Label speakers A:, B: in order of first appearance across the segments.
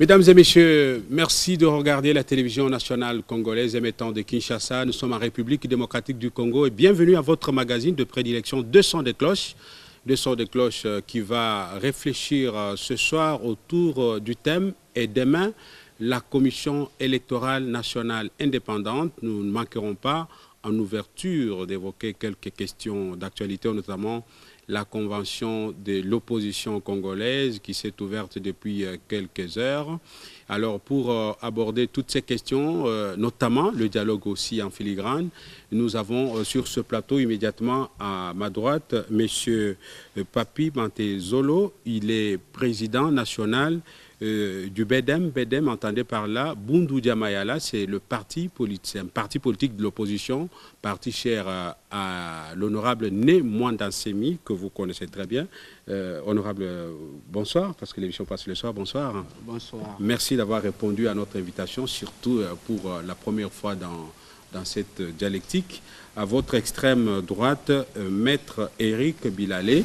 A: Mesdames et messieurs, merci de regarder la télévision nationale congolaise émettant de Kinshasa. Nous sommes en République démocratique du Congo et bienvenue à votre magazine de prédilection 200 des cloches. 200 des cloches qui va réfléchir ce soir autour du thème et demain la Commission électorale nationale indépendante. Nous ne manquerons pas en ouverture d'évoquer quelques questions d'actualité, notamment la convention de l'opposition congolaise qui s'est ouverte depuis quelques heures. Alors pour aborder toutes ces questions, notamment le dialogue aussi en filigrane, nous avons sur ce plateau immédiatement à ma droite M. Papi Bantezolo. Il est président national du BEDEM. BEDEM, entendez par là, Bundu Diamayala, c'est le parti politique, un parti politique de l'opposition, parti cher à l'honorable Né Mwandansemi, que vous connaissez très bien. Honorable, bonsoir, parce que l'émission passe le soir. Bonsoir.
B: Bonsoir.
A: Merci d'avoir répondu à notre invitation, surtout pour la première fois dans cette dialectique. À votre extrême droite, Maître Éric Bilalé,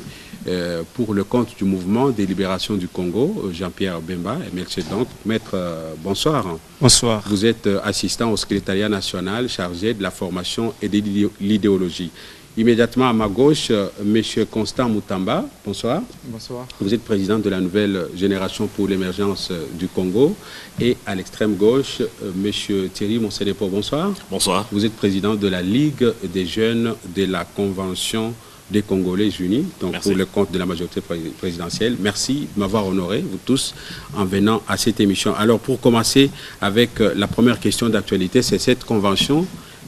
A: pour le compte du mouvement des libérations du Congo, Jean-Pierre Bemba, MLC donc. Maître, bonsoir.
B: Bonsoir.
A: Vous êtes assistant au secrétariat national chargé de la formation et de l'idéologie. Immédiatement à ma gauche, M. Constant Moutamba, bonsoir.
B: Bonsoir.
A: Vous êtes président de la nouvelle génération pour l'émergence du Congo. Et à l'extrême gauche, M. Thierry Monsenepo, bonsoir.
C: Bonsoir.
A: Vous êtes président de la Ligue des jeunes de la Convention des Congolais unis, donc
C: Merci.
A: pour le compte de la majorité présidentielle. Merci de m'avoir honoré, vous tous, en venant à cette émission. Alors pour commencer avec la première question d'actualité, c'est cette convention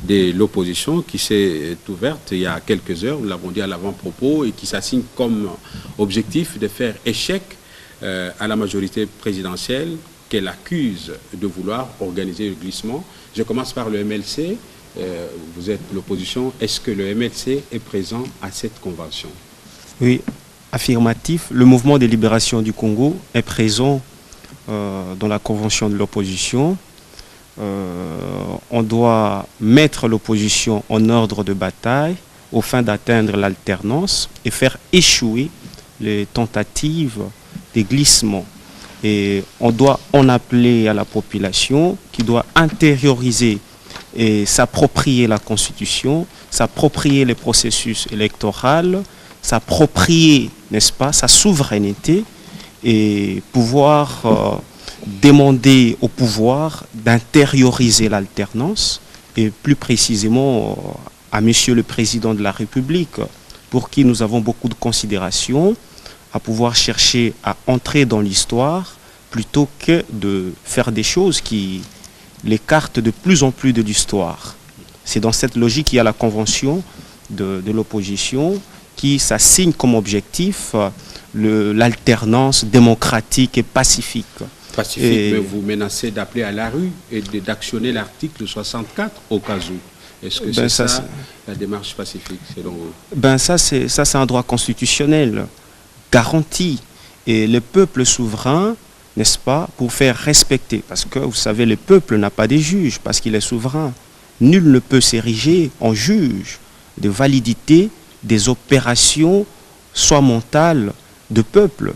A: de l'opposition qui s'est ouverte il y a quelques heures, nous l'avons dit à l'avant-propos, et qui s'assigne comme objectif de faire échec à la majorité présidentielle qu'elle accuse de vouloir organiser le glissement. Je commence par le MLC. Vous êtes l'opposition. Est-ce que le MLC est présent à cette convention?
B: Oui, affirmatif. Le mouvement de libération du Congo est présent dans la convention de l'opposition. On doit mettre l'opposition en ordre de bataille au fin d'atteindre l'alternance et faire échouer les tentatives de glissement. Et on doit en appeler à la population qui doit intérioriser et s'approprier la Constitution, s'approprier les processus électoraux, s'approprier, n'est-ce pas, sa souveraineté et pouvoir demander au pouvoir d'intérioriser l'alternance et plus précisément à Monsieur le Président de la République, pour qui nous avons beaucoup de considération, à pouvoir chercher à entrer dans l'histoire plutôt que de faire des choses qui l'écartent de plus en plus de l'histoire. C'est dans cette logique qu'il y a la convention de l'opposition qui s'assigne comme objectif l'alternance démocratique et pacifique.
A: Pacifique, mais vous menacez d'appeler à la rue et d'actionner l'article 64 au cas où. Est-ce que c'est ça la démarche pacifique selon vous?
B: Ça c'est un droit constitutionnel garanti. Et le peuple souverain, n'est-ce pas, pour faire respecter. Parce que, vous savez, le peuple n'a pas de juge parce qu'il est souverain. Nul ne peut s'ériger en juge de validité des opérations, soit mentales, de peuple.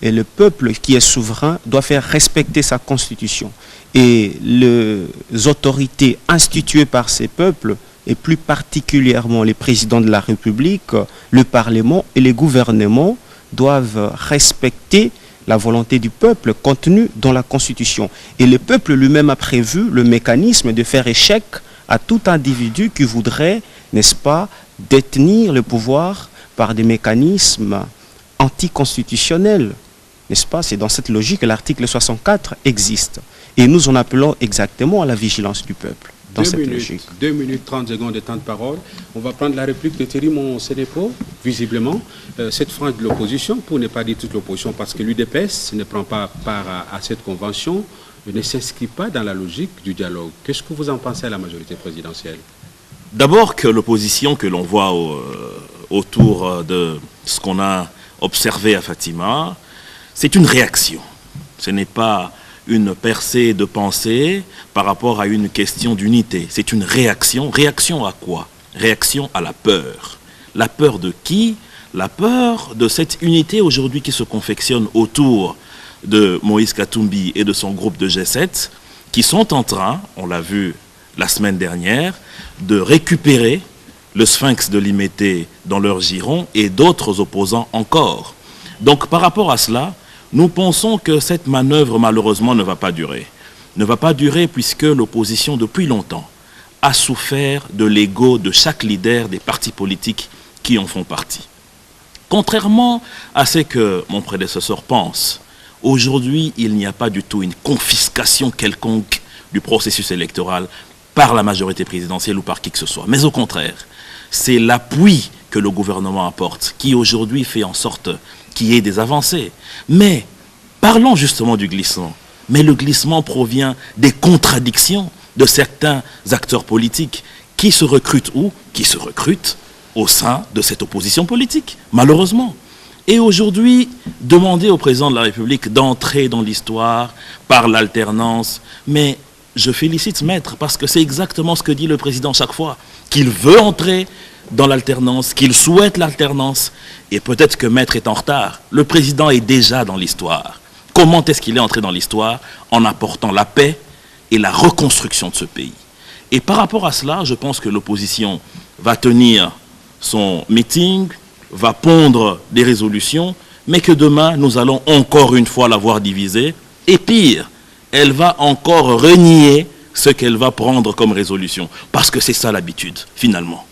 B: Et le peuple qui est souverain doit faire respecter sa constitution. Et les autorités instituées par ces peuples, et plus particulièrement les présidents de la République, le Parlement et les gouvernements, doivent respecter la volonté du peuple contenue dans la Constitution. Et le peuple lui-même a prévu le mécanisme de faire échec à tout individu qui voudrait, n'est-ce pas, détenir le pouvoir par des mécanismes anticonstitutionnels. N'est-ce pas? C'est dans cette logique que l'article 64 existe. Et nous en appelons exactement à la vigilance du peuple. Dans cette logique.
A: 2 minutes 30 secondes de temps de parole. On va prendre la réplique de Thierry Monsenepo, visiblement. Cette frange de l'opposition, pour ne pas dire toute l'opposition, parce que l'UDPS ne prend pas part à cette convention, ne s'inscrit pas dans la logique du dialogue. Qu'est-ce que vous en pensez à la majorité présidentielle?
C: D'abord que l'opposition que l'on voit autour de ce qu'on a observé à Fatima, c'est une réaction. Ce n'est pas une percée de pensée par rapport à une question d'unité. C'est une réaction. Réaction à quoi? Réaction à la peur. La peur de qui? La peur de cette unité aujourd'hui qui se confectionne autour de Moïse Katumbi et de son groupe de G7 qui sont en train, on l'a vu la semaine dernière, de récupérer le Sphinx de Limété dans leur giron et d'autres opposants encore. Donc par rapport à cela, nous pensons que cette manœuvre malheureusement ne va pas durer. Ne va pas durer puisque l'opposition depuis longtemps a souffert de l'ego de chaque leader des partis politiques qui en font partie. Contrairement à ce que mon prédécesseur pense, aujourd'hui il n'y a pas du tout une confiscation quelconque du processus électoral par la majorité présidentielle ou par qui que ce soit. Mais au contraire, c'est l'appui que le gouvernement apporte qui aujourd'hui fait en sorte qu'il y ait des avancées. Mais parlons justement du glissement. Mais le glissement provient des contradictions de certains acteurs politiques qui se recrutent où? Qui se recrutent au sein de cette opposition politique, malheureusement. Et aujourd'hui, demander au président de la République d'entrer dans l'histoire par l'alternance, mais je félicite Maître parce que c'est exactement ce que dit le président chaque fois, qu'il veut entrer dans l'alternance, qu'il souhaite l'alternance, et peut-être que Maître est en retard. Le président est déjà dans l'histoire. Comment est-ce qu'il est entré dans l'histoire? En apportant la paix et la reconstruction de ce pays. Et par rapport à cela, je pense que l'opposition va tenir son meeting, va pondre des résolutions, mais que demain, nous allons encore une fois la voir divisée. Et pire, elle va encore renier ce qu'elle va prendre comme résolution. Parce que c'est ça l'habitude, finalement.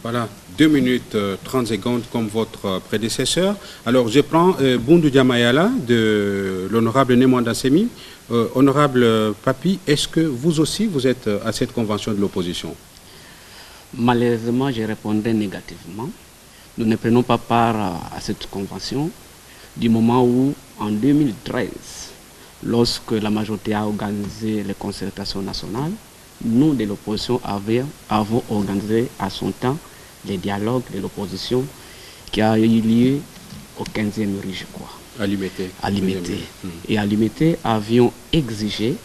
A: Voilà, 2 minutes 30 secondes comme votre prédécesseur. Alors, je prends Boundou Diamayala de l'honorable Nemwanda Semi. Honorable Papi, est-ce que vous aussi, vous êtes à cette convention de l'opposition?
D: Malheureusement, je répondais négativement. Nous ne prenons pas part à cette convention du moment où, en 2013, lorsque la majorité a organisé les concertations nationales, nous, de l'opposition, avons organisé à son temps les dialogues de l'opposition qui a eu lieu au 15e rue, je crois.
A: À Limété.
D: À Limété. Et à Limété, avions exigé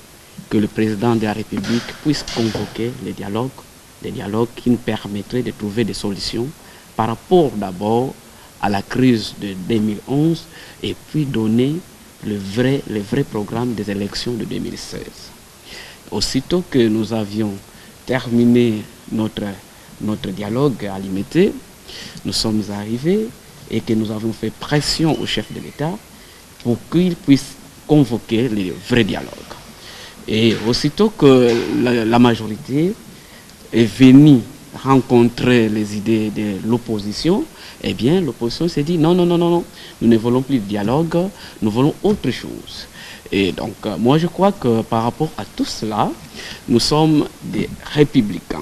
D: que le président de la République puisse convoquer les dialogues qui nous permettraient de trouver des solutions par rapport d'abord à la crise de 2011 et puis donner le vrai programme des élections de 2016. Aussitôt que nous avions terminé notre dialogue à Limété, nous sommes arrivés et que nous avons fait pression au chef de l'État pour qu'il puisse convoquer les vrais dialogues. Et aussitôt que la majorité est venue rencontrer les idées de l'opposition, eh bien l'opposition s'est dit non, nous ne voulons plus de dialogue, nous voulons autre chose. Et donc moi je crois que par rapport à tout cela, nous sommes des républicains.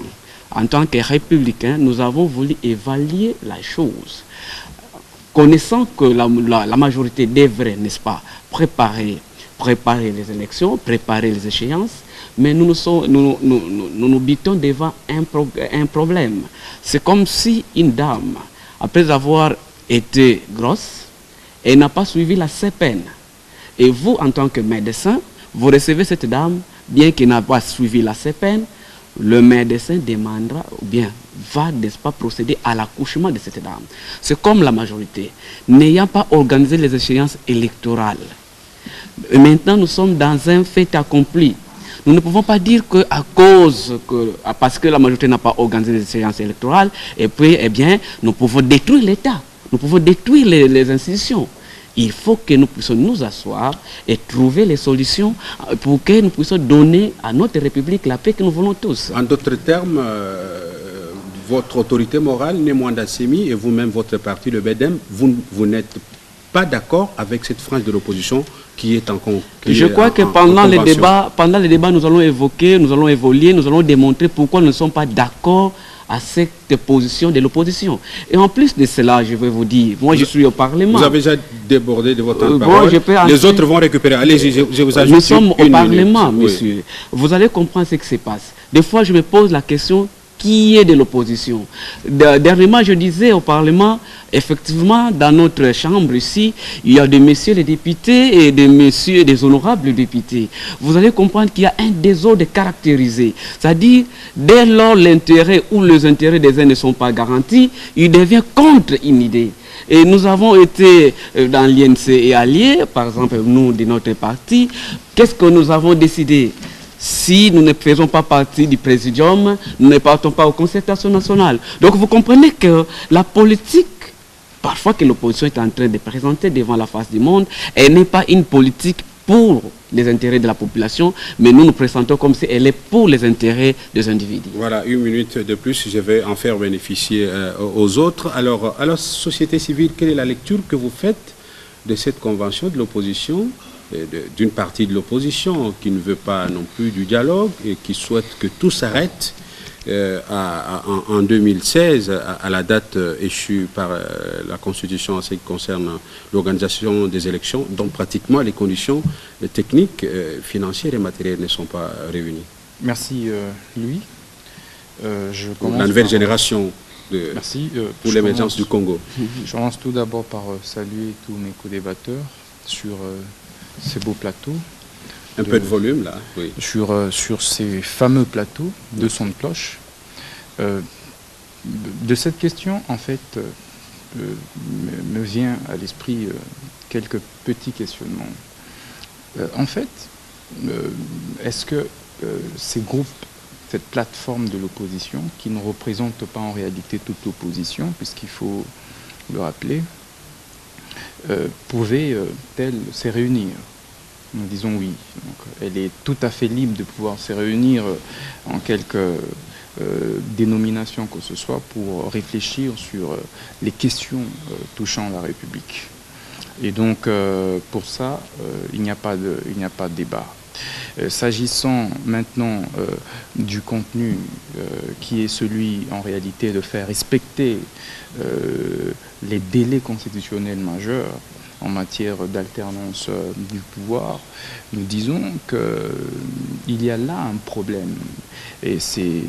D: En tant que républicains, nous avons voulu évaluer la chose. Connaissant que la majorité devrait, n'est-ce pas, préparer les élections, préparer les échéances, mais nous nous butons devant un problème. C'est comme si une dame, après avoir été grosse, elle n'a pas suivi la CPN. Et vous, en tant que médecin, vous recevez cette dame, bien qu'elle n'a pas suivi la CPN, le médecin demandera, ou bien va, n'est-ce pas, procéder à l'accouchement de cette dame. C'est comme la majorité. N'ayant pas organisé les échéances électorales, et maintenant nous sommes dans un fait accompli. Nous ne pouvons pas dire parce que la majorité n'a pas organisé les échéances électorales, et puis, eh bien, nous pouvons détruire l'État, nous pouvons détruire les institutions. Il faut que nous puissions nous asseoir et trouver les solutions pour que nous puissions donner à notre République la paix que nous voulons tous.
A: En d'autres termes, votre autorité morale, Nemwanda Semi, et vous-même, votre parti, le BEDEM, vous n'êtes pas d'accord avec cette frange de l'opposition qui est en convention.
D: Je crois que pendant les débats, nous allons évoquer, nous allons évoluer, nous allons démontrer pourquoi nous ne sommes pas d'accord à cette position de l'opposition. Et en plus de cela, je vais vous dire, moi je suis au Parlement.
A: Vous avez déjà débordé de votre temps de parole. Les autres vont récupérer. Allez-y, je vous ajoute.
D: Nous sommes au Parlement, monsieur. Oui. Vous allez comprendre ce qui se passe. Des fois, je me pose la question, qui est de l'opposition? Dernièrement, je disais au Parlement, effectivement, dans notre chambre ici, il y a des messieurs les députés et des messieurs des honorables députés. Vous allez comprendre qu'il y a un désordre caractérisé. C'est-à-dire, dès lors l'intérêt ou les intérêts des uns ne sont pas garantis, il devient contre une idée. Et nous avons été dans l'INC et alliés, par exemple, nous, de notre parti. Qu'est-ce que nous avons décidé? Si nous ne faisons pas partie du présidium, nous ne partons pas aux concertations nationales. Donc vous comprenez que la politique, parfois que l'opposition est en train de présenter devant la face du monde, elle n'est pas une politique pour les intérêts de la population, mais nous nous présentons comme si elle est pour les intérêts des individus.
A: Voilà, 1 minute de plus, je vais en faire bénéficier aux autres. Alors, société civile, quelle est la lecture que vous faites de cette convention de l'opposition, d'une partie de l'opposition qui ne veut pas non plus du dialogue et qui souhaite que tout s'arrête en 2016, à la date échue par la Constitution en ce qui concerne l'organisation des élections, dont pratiquement les conditions techniques, financières et matérielles ne sont pas réunies.
E: Merci, Louis.
A: La nouvelle génération pour l'émergence du Congo.
E: Je commence tout d'abord par saluer tous mes co-débatteurs sur ces beaux plateaux.
A: Un peu de volume, là, oui.
E: Sur ces fameux plateaux de son de cloche. De cette question, en fait, me vient à l'esprit quelques petits questionnements. En fait, est-ce que ces groupes, cette plateforme de l'opposition, qui ne représente pas en réalité toute l'opposition, puisqu'il faut le rappeler, pouvait-elle se réunir? Nous disons oui. Donc, elle est tout à fait libre de pouvoir se réunir en quelque dénomination que ce soit pour réfléchir sur les questions touchant la République. Et donc, pour ça, il n'y a pas de débat. S'agissant maintenant du contenu qui est celui en réalité de faire respecter les délais constitutionnels majeurs en matière d'alternance du pouvoir, nous disons qu'il y a là un problème. Et c'est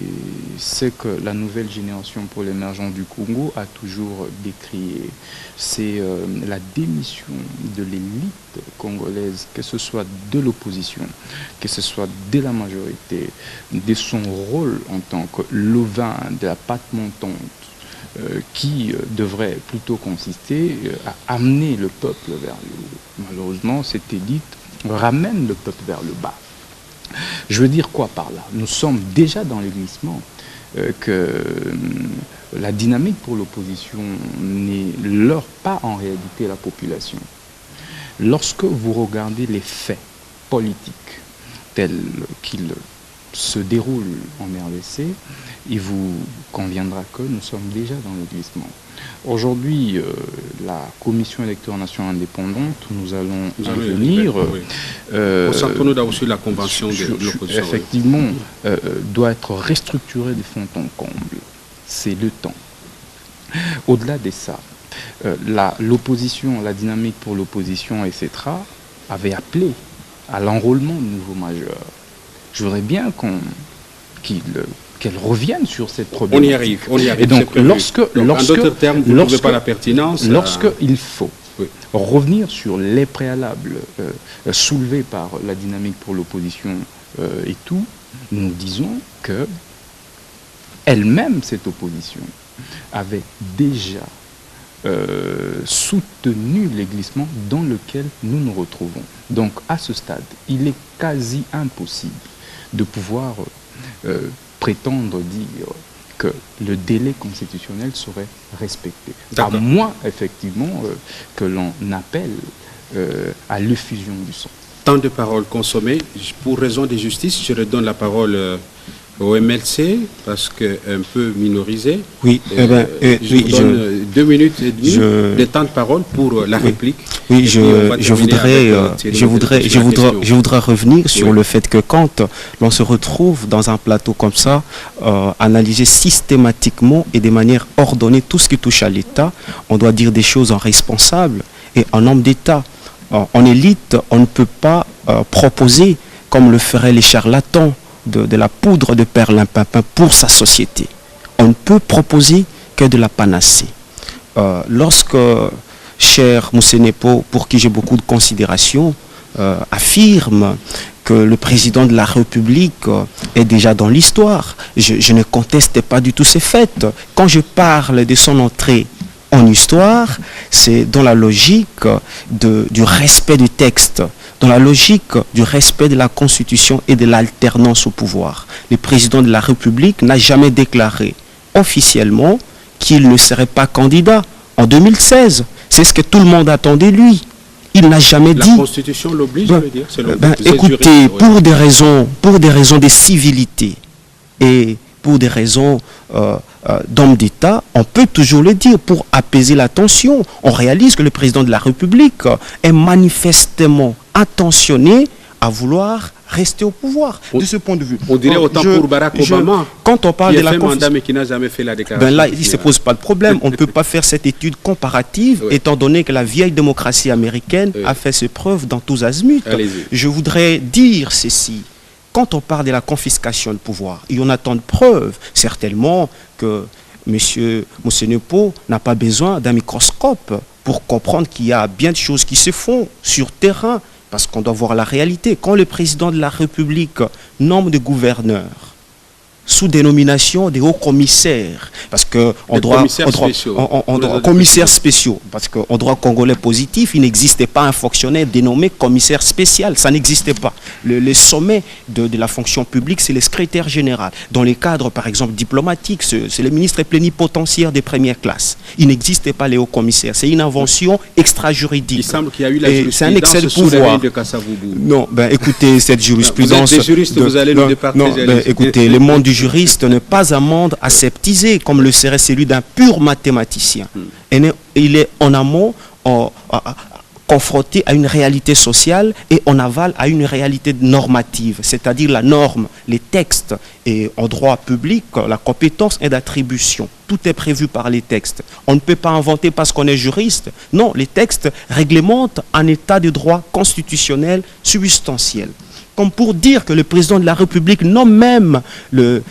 E: ce que la nouvelle génération pour l'émergence du Congo a toujours décrié. C'est la démission de l'élite congolaise, que ce soit de l'opposition, que ce soit de la majorité, de son rôle en tant que levain de la pâte montante, qui devrait plutôt consister à amener le peuple vers le haut. Malheureusement, cette élite ramène le peuple vers le bas. Je veux dire quoi par là? Nous sommes déjà dans le glissement, que la dynamique pour l'opposition n'est leur pas en réalité la population. Lorsque vous regardez les faits politiques tels qu'ils se déroulent en RDC, il vous conviendra que nous sommes déjà dans le glissement. Aujourd'hui, la Commission électorale nationale indépendante, nous allons en venir.
A: Concentrons-nous d'abord sur la convention de l'opposition.
E: Effectivement, doit être restructurée de fond en comble. C'est le temps. Au-delà de ça, l'opposition, la dynamique pour l'opposition, etc., avait appelé à l'enrôlement de nouveaux majeurs. Je voudrais bien qu'elle revienne sur cette problématique.
A: On y arrive.
E: Et donc, en
A: d'autres termes, vous ne trouvez pas la pertinence.
E: Lorsqu'il faut revenir sur les préalables soulevés par la dynamique pour l'opposition et tout, nous disons que elle-même, cette opposition, avait déjà soutenu les glissements dans lequel nous nous retrouvons. Donc, à ce stade, il est quasi impossible de pouvoir prétendre dire que le délai constitutionnel serait respecté. À moins, effectivement, que l'on appelle à l'effusion du sang.
A: Tant de paroles consommées. Pour raison de justice, je redonne la parole au MLC, parce qu'un peu minorisé.
B: Oui,
A: je vous donne 2 minutes et demie de temps de parole pour la réplique.
B: Oui, je voudrais revenir sur le fait que quand l'on se retrouve dans un plateau comme ça, analyser systématiquement et de manière ordonnée tout ce qui touche à l'État, on doit dire des choses en responsable et en homme d'État. En élite, on ne peut pas proposer, comme le feraient les charlatans, de la poudre de perlimpinpin pour sa société. On ne peut proposer que de la panacée. Lorsque cher Moussenepo, pour qui j'ai beaucoup de considération, affirme que le président de la République est déjà dans l'histoire, je ne conteste pas du tout ces faits. Quand je parle de son entrée en histoire, c'est dans la logique du respect du texte, dans la logique du respect de la Constitution et de l'alternance au pouvoir. Le président de la République n'a jamais déclaré officiellement qu'il ne serait pas candidat en 2016. C'est ce que tout le monde attendait de lui. Il n'a jamais dit.
A: La Constitution l'oblige, je veux dire.
B: Écoutez, pour des raisons de civilité et pour des raisons d'homme d'État, on peut toujours le dire pour apaiser la tension. On réalise que le président de la République est manifestement intentionné à vouloir rester au pouvoir. De ce point de vue,
A: on dirait autant pour Barack Obama,
B: quand on parle
A: qui
B: de la
A: mandat mais qui n'a jamais fait la déclaration.
B: Là, il ne se pose pas de problème. On ne peut pas faire cette étude comparative, étant donné que la vieille démocratie américaine a fait ses preuves dans tous azimuts. Je voudrais dire ceci. Quand on parle de la confiscation de pouvoir, et on attend de preuves, certainement que M. Moussenepo n'a pas besoin d'un microscope pour comprendre qu'il y a bien de choses qui se font sur terrain, parce qu'on doit voir la réalité. Quand le président de la République nomme des gouverneurs sous dénomination des hauts commissaires, parce que commissaires spéciaux, parce qu'en droit congolais positif, il n'existait pas un fonctionnaire dénommé commissaire spécial, ça n'existait pas. Le sommet de la fonction publique, c'est le secrétaire général. Dans les cadres, par exemple, diplomatiques, c'est le ministre plénipotentiaire des premières classes. Il n'existait pas les hauts commissaires, c'est une invention extra-juridique. Il
A: semble qu'il y a eu la jurisprudence
B: c'est un excès de pouvoir.
A: De Kassavoubou.
B: Non, écoutez, cette jurisprudence...
A: Vous êtes des juristes, vous allez nous départager.
B: Non, écoutez, le monde du juriste n'est pas un monde aseptisé comme le serait celui d'un pur mathématicien. Il est en amont confronté à une réalité sociale et en aval à une réalité normative, c'est-à-dire la norme, les textes. Et en droit public, la compétence est d'attribution. Tout est prévu par les textes. On ne peut pas inventer parce qu'on est juriste. Non, les textes réglementent un état de droit constitutionnel substantiel. Comme pour dire que le président de la République nomme même le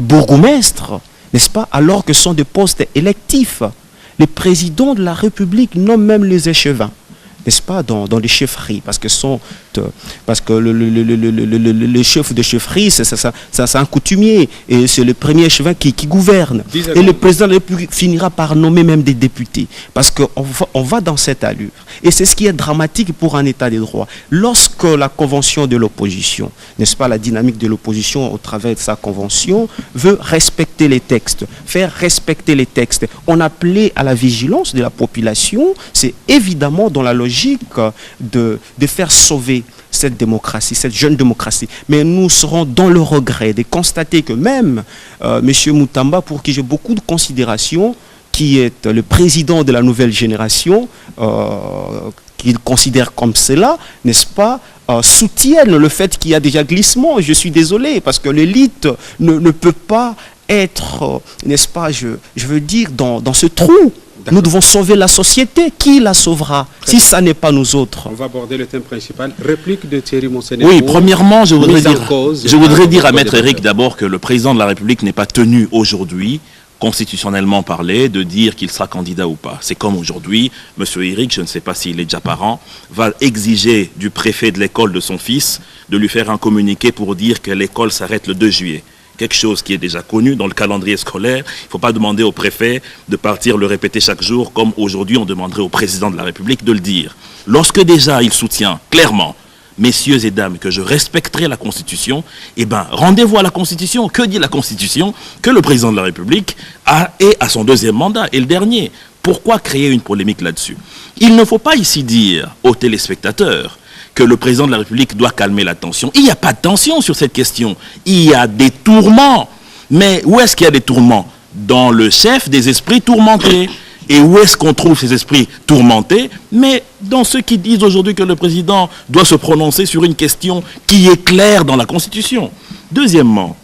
B: bourgmestre, n'est-ce pas, alors que ce sont des postes électifs. Le président de la République nomme même les échevins, n'est-ce pas, dans les chefferies, parce que le chef de chefferie, c'est un coutumier, et c'est le premier échevin qui gouverne. Et le président de la République finira par nommer même des députés, parce qu'on va dans cette allure. Et c'est ce qui est dramatique pour un État de droit. Lorsque la convention de l'opposition, n'est-ce pas, la dynamique de l'opposition au travers de sa convention, veut respecter les textes, faire respecter les textes, on appelait à la vigilance de la population, c'est évidemment dans la logique de faire sauver cette démocratie, cette jeune démocratie. Mais nous serons dans le regret de constater que même M. Moutamba, pour qui j'ai beaucoup de considération, qui est le président de la nouvelle génération, qu'il considère comme cela, n'est-ce pas, soutiennent le fait qu'il y a déjà glissement. Je suis désolé, parce que l'élite ne peut pas être, n'est-ce pas, je veux dire, dans ce trou. Nous devons sauver la société. Qui la sauvera si ça n'est pas nous autres?
A: On va aborder le thème principal. Réplique de Thierry Moussenepo.
C: Oui, premièrement, je voudrais dire à Maître Eric d'abord que le président de la République n'est pas tenu aujourd'hui, constitutionnellement parlé, de dire qu'il sera candidat ou pas. C'est comme aujourd'hui, M. Eric, je ne sais pas s'il est déjà parent, va exiger du préfet de l'école de son fils de lui faire un communiqué pour dire que l'école s'arrête le 2 juillet. Quelque chose qui est déjà connu dans le calendrier scolaire. Il ne faut pas demander au préfet de partir le répéter chaque jour, comme aujourd'hui on demanderait au président de la République de le dire. Lorsque déjà il soutient clairement, messieurs et dames, que je respecterai la Constitution, eh bien, rendez-vous à la Constitution. Que dit la Constitution? Que le président de la République est à son 2e mandat, et le dernier. Pourquoi créer une polémique là-dessus? Il ne faut pas ici dire aux téléspectateurs que le président de la République doit calmer la tension. Il n'y a pas de tension sur cette question. Il y a des tourments. Mais où est-ce qu'il y a des tourments? Dans le chef des esprits tourmentés. Et où est-ce qu'on trouve ces esprits tourmentés? Mais dans ceux qui disent aujourd'hui que le président doit se prononcer sur une question qui est claire dans la Constitution. Deuxièmement,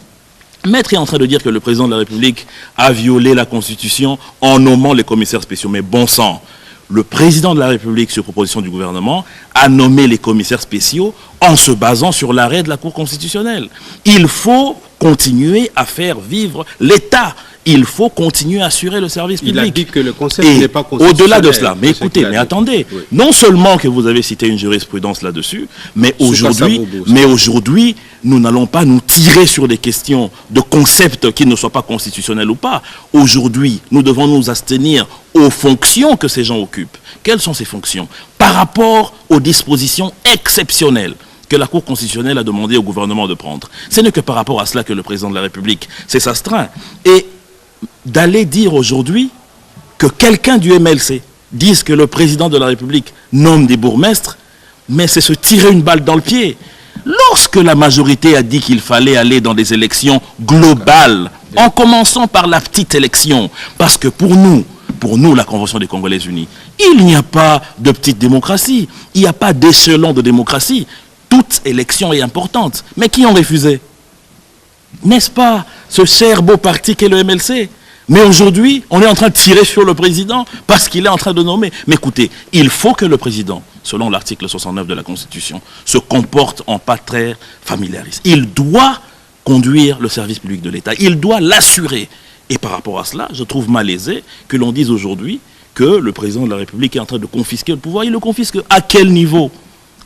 C: Maître est en train de dire que le président de la République a violé la Constitution en nommant les commissaires spéciaux. Mais bon sang, le président de la République, sur proposition du gouvernement, a nommé les commissaires spéciaux en se basant sur l'arrêt de la Cour constitutionnelle. Il faut continuer à faire vivre l'État. Il faut continuer à assurer le service public.
A: Il a dit que le concept n'est pas constitutionnel.
C: Au-delà de cela, mais écoutez, mais attendez, oui. Non seulement que vous avez cité une jurisprudence là-dessus, mais aujourd'hui, nous n'allons pas nous tirer sur des questions de concepts qui ne soient pas constitutionnels ou pas. Aujourd'hui, nous devons nous abstenir aux fonctions que ces gens occupent. Quelles sont ces fonctions? Par rapport aux dispositions exceptionnelles que la Cour constitutionnelle a demandé au gouvernement de prendre. Ce n'est que par rapport à cela que le président de la République s'est astreint. Et d'aller dire aujourd'hui que quelqu'un du MLC dise que le président de la République nomme des bourgmestres, mais c'est se tirer une balle dans le pied. Lorsque la majorité a dit qu'il fallait aller dans des élections globales, en commençant par la petite élection, parce que pour nous, la Convention des Congolais Unis, il n'y a pas de petite démocratie, il n'y a pas d'échelon de démocratie. Toute élection est importante. Mais qui ont refusé? N'est-ce pas ce cher beau parti qu'est le MLC? Mais aujourd'hui, on est en train de tirer sur le président parce qu'il est en train de nommer. Mais écoutez, il faut que le président, selon l'article 69 de la Constitution, se comporte en patrie familialiste. Il doit conduire le service public de l'État. Il doit l'assurer. Et par rapport à cela, je trouve malaisé que l'on dise aujourd'hui que le président de la République est en train de confisquer le pouvoir. Il le confisque à quel niveau?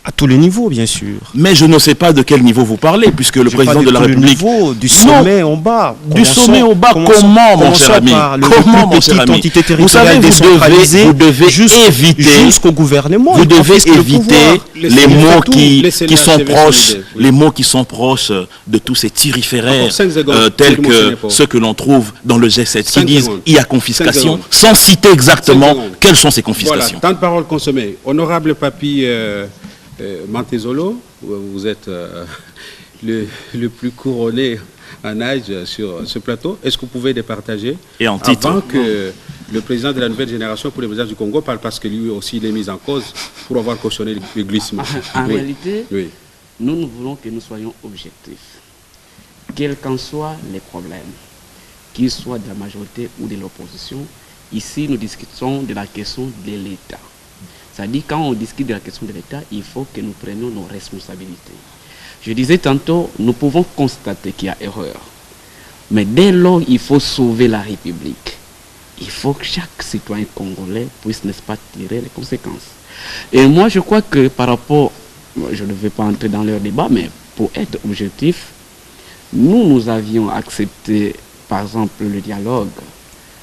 B: À tous les niveaux, bien sûr.
C: Mais je ne sais pas de quel niveau vous parlez, puisque le président de la République...
B: Niveau, du sommet au bas.
C: Du sommet au bas, comment, mon cher ami? Comment, mon cher ami?
B: Vous savez,
C: vous devez éviter...
B: Jusqu'au gouvernement.
C: Vous devez éviter les mots qui sont proches, les mots qui sont proches de tous ces thyriféraires, tels que ceux que l'on trouve dans le G7, qui disent il y a confiscation, sans citer exactement quelles sont ces confiscations.
A: Voilà, temps de parole consommée. Honorable Papi... Mantezolo, vous êtes le plus couronné en âge sur ce plateau. Est-ce que vous pouvez les partager?
C: Et en titre.
A: Avant que le président de la nouvelle génération pour les médias du Congo parle, parce que lui aussi il est mis en cause pour avoir cautionné le glissement.
D: En réalité, nous voulons que nous soyons objectifs. Quels qu'en soient les problèmes, qu'ils soient de la majorité ou de l'opposition, ici nous discutons de la question de l'État. C'est-à-dire, quand on discute de la question de l'État, il faut que nous prenions nos responsabilités. Je disais tantôt, nous pouvons constater qu'il y a erreur. Mais dès lors, il faut sauver la République. Il faut que chaque citoyen congolais puisse, n'est-ce pas, tirer les conséquences. Et moi, je crois que par rapport, je ne vais pas entrer dans leur débat, mais pour être objectif, nous avions accepté, par exemple, le dialogue,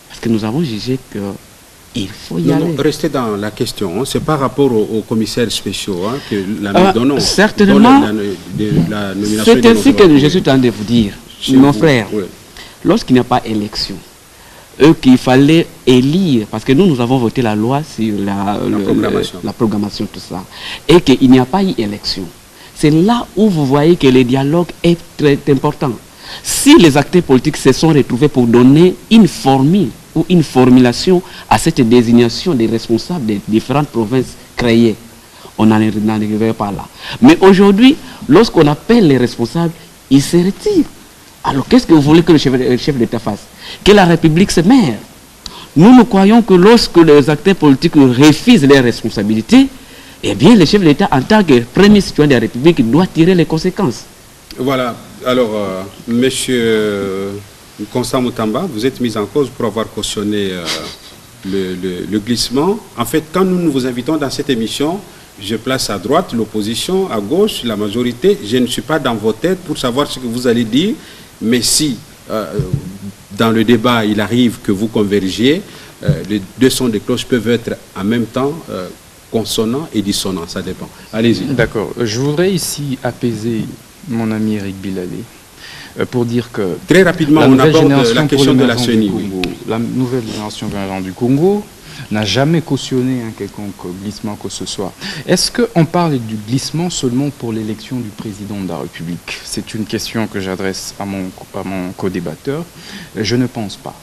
D: parce que nous avons jugé que il faut y aller.
A: Restez dans la question. Hein. C'est par rapport aux commissaires spéciaux que nous donnons.
D: Certainement. C'est ainsi que je suis en train de vous dire, mon frère, lorsqu'il n'y a pas élection, qu'il fallait élire, parce que nous avons voté la loi sur la programmation, tout ça, et qu'il n'y a pas eu élection. C'est là où vous voyez que le dialogue est très important. Si les acteurs politiques se sont retrouvés pour donner une formule ou une formulation à cette désignation des responsables des différentes provinces créées, on n'en arriverait pas là. Mais aujourd'hui, lorsqu'on appelle les responsables, ils se retirent. Alors qu'est-ce que vous voulez que le chef d'État fasse? Que la République se mêle. Nous croyons que lorsque les acteurs politiques refusent leurs responsabilités, eh bien le chef d'État, en tant que premier citoyen de la République, doit tirer les conséquences.
A: Voilà. Alors, monsieur Constant Moutamba, vous êtes mis en cause pour avoir cautionné le glissement. En fait, quand nous vous invitons dans cette émission, je place à droite l'opposition, à gauche la majorité. Je ne suis pas dans vos têtes pour savoir ce que vous allez dire, mais si dans le débat il arrive que vous convergiez, les deux sons de cloche peuvent être en même temps consonants et dissonants, ça dépend. Allez-y.
E: D'accord. Je voudrais ici apaiser mon ami Eric Bilalé pour dire que
A: très rapidement on aborde la question de la CENI.
E: La nouvelle génération du Congo n'a jamais cautionné un quelconque glissement que ce soit. Est-ce qu'on parle du glissement seulement pour l'élection du président de la République? C'est une question que j'adresse à mon co-débatteur. Je ne pense pas.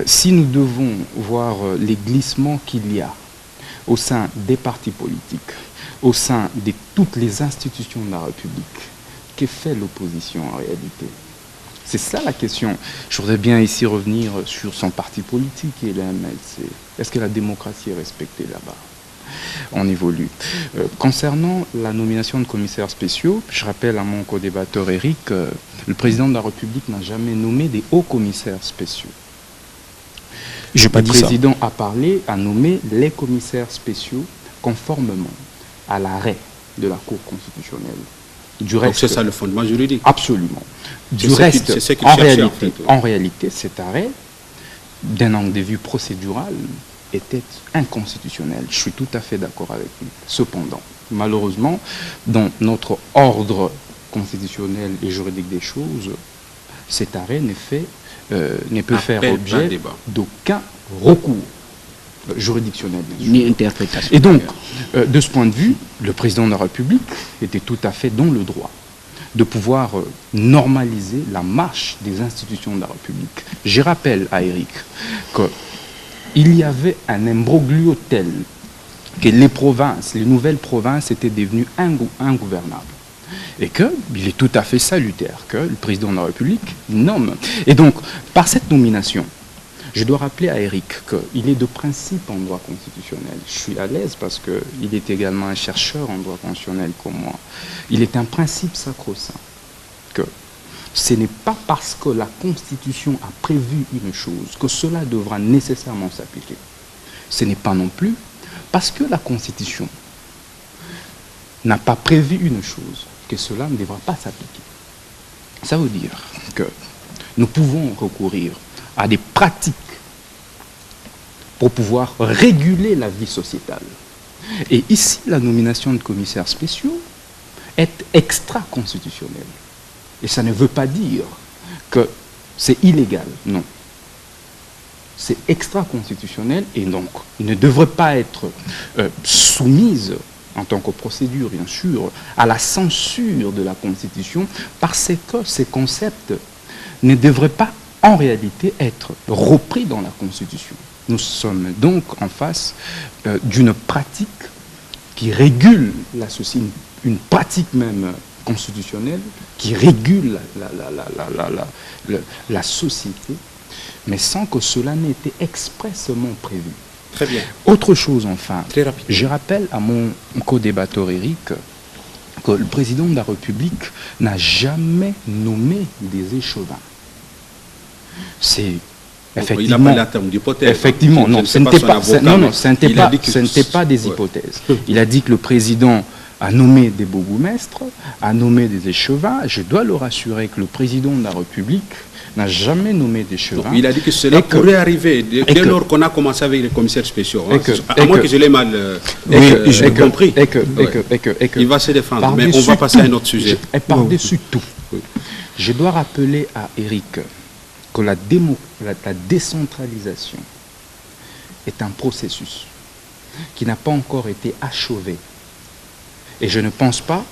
E: Si nous devons voir les glissements qu'il y a au sein des partis politiques, au sein de toutes les institutions de la République, que fait l'opposition en réalité? C'est ça la question. Je voudrais bien ici revenir sur son parti politique et le MLC. Est-ce que la démocratie est respectée là-bas? on évolue. Concernant la nomination de commissaires spéciaux, je rappelle à mon co-débatteur Eric, le président de la République n'a jamais nommé des hauts commissaires spéciaux.
B: Je pas dit ça.
E: Le président a nommé les commissaires spéciaux conformément à l'arrêt de la Cour constitutionnelle. Du reste,
A: donc c'est ça le fondement juridique.
E: Absolument. Du
A: C'est
E: reste,
A: ce qu'il
E: en
A: cherchait,
E: réalité,
A: en fait, oui.
E: en réalité, cet arrêt, d'un angle de vue procédural, était inconstitutionnel. Je suis tout à fait d'accord avec lui. Cependant, malheureusement, dans notre ordre constitutionnel et juridique des choses, cet arrêt ne peut faire
A: Appel,
E: objet
A: débat.
E: d'aucun recours juridictionnel. bien sûr.
D: Ni interprétation.
E: Et donc, de ce point de vue, le président de la République était tout à fait dans le droit de pouvoir normaliser la marche des institutions de la République. Je rappelle à Eric qu'il y avait un imbroglio tel que les nouvelles provinces étaient devenues ingouvernables. Et qu'il est tout à fait salutaire que le président de la République nomme. Et donc, par cette nomination, je dois rappeler à Eric qu'il est de principe en droit constitutionnel. Je suis à l'aise parce qu'il est également un chercheur en droit constitutionnel comme moi. Il est un principe sacro-saint que ce n'est pas parce que la Constitution a prévu une chose que cela devra nécessairement s'appliquer. Ce n'est pas non plus parce que la Constitution n'a pas prévu une chose que cela ne devra pas s'appliquer. Ça veut dire que nous pouvons recourir à des pratiques pour pouvoir réguler la vie sociétale. Et ici, la nomination de commissaires spéciaux est extra-constitutionnelle. Et ça ne veut pas dire que c'est illégal, non. C'est extra-constitutionnel et donc il ne devrait pas être soumise, en tant que procédure bien sûr, à la censure de la Constitution parce que ces concepts ne devraient pas en réalité être repris dans la Constitution. Nous sommes donc en face d'une pratique qui régule la société, une pratique même constitutionnelle qui régule la société, mais sans que cela n'ait été expressément prévu.
A: Très bien.
E: Autre chose enfin,
A: Très rapide.
E: je rappelle à mon co-débatteur Eric que le président de la République n'a jamais nommé des échevins. C'est effectivement,
A: il a parlé à terme d'hypothèse.
E: effectivement, non, ce n'était pas, ce n'était pas des
A: Ouais.
E: hypothèses. Il a dit que le président a nommé des bourgmestres, a nommé des échevins. Je dois le rassurer que le président de la République n'a jamais nommé d'échevins.
A: Il a dit que cela pourrait arriver dès lors qu'on a commencé avec les commissaires spéciaux. Hein. À moins que je l'ai mal compris. Il va se défendre, mais on va passer à un autre sujet.
E: Et par-dessus tout, je dois rappeler à Eric que la décentralisation est un processus qui n'a pas encore été achevé. Et je ne pense pas,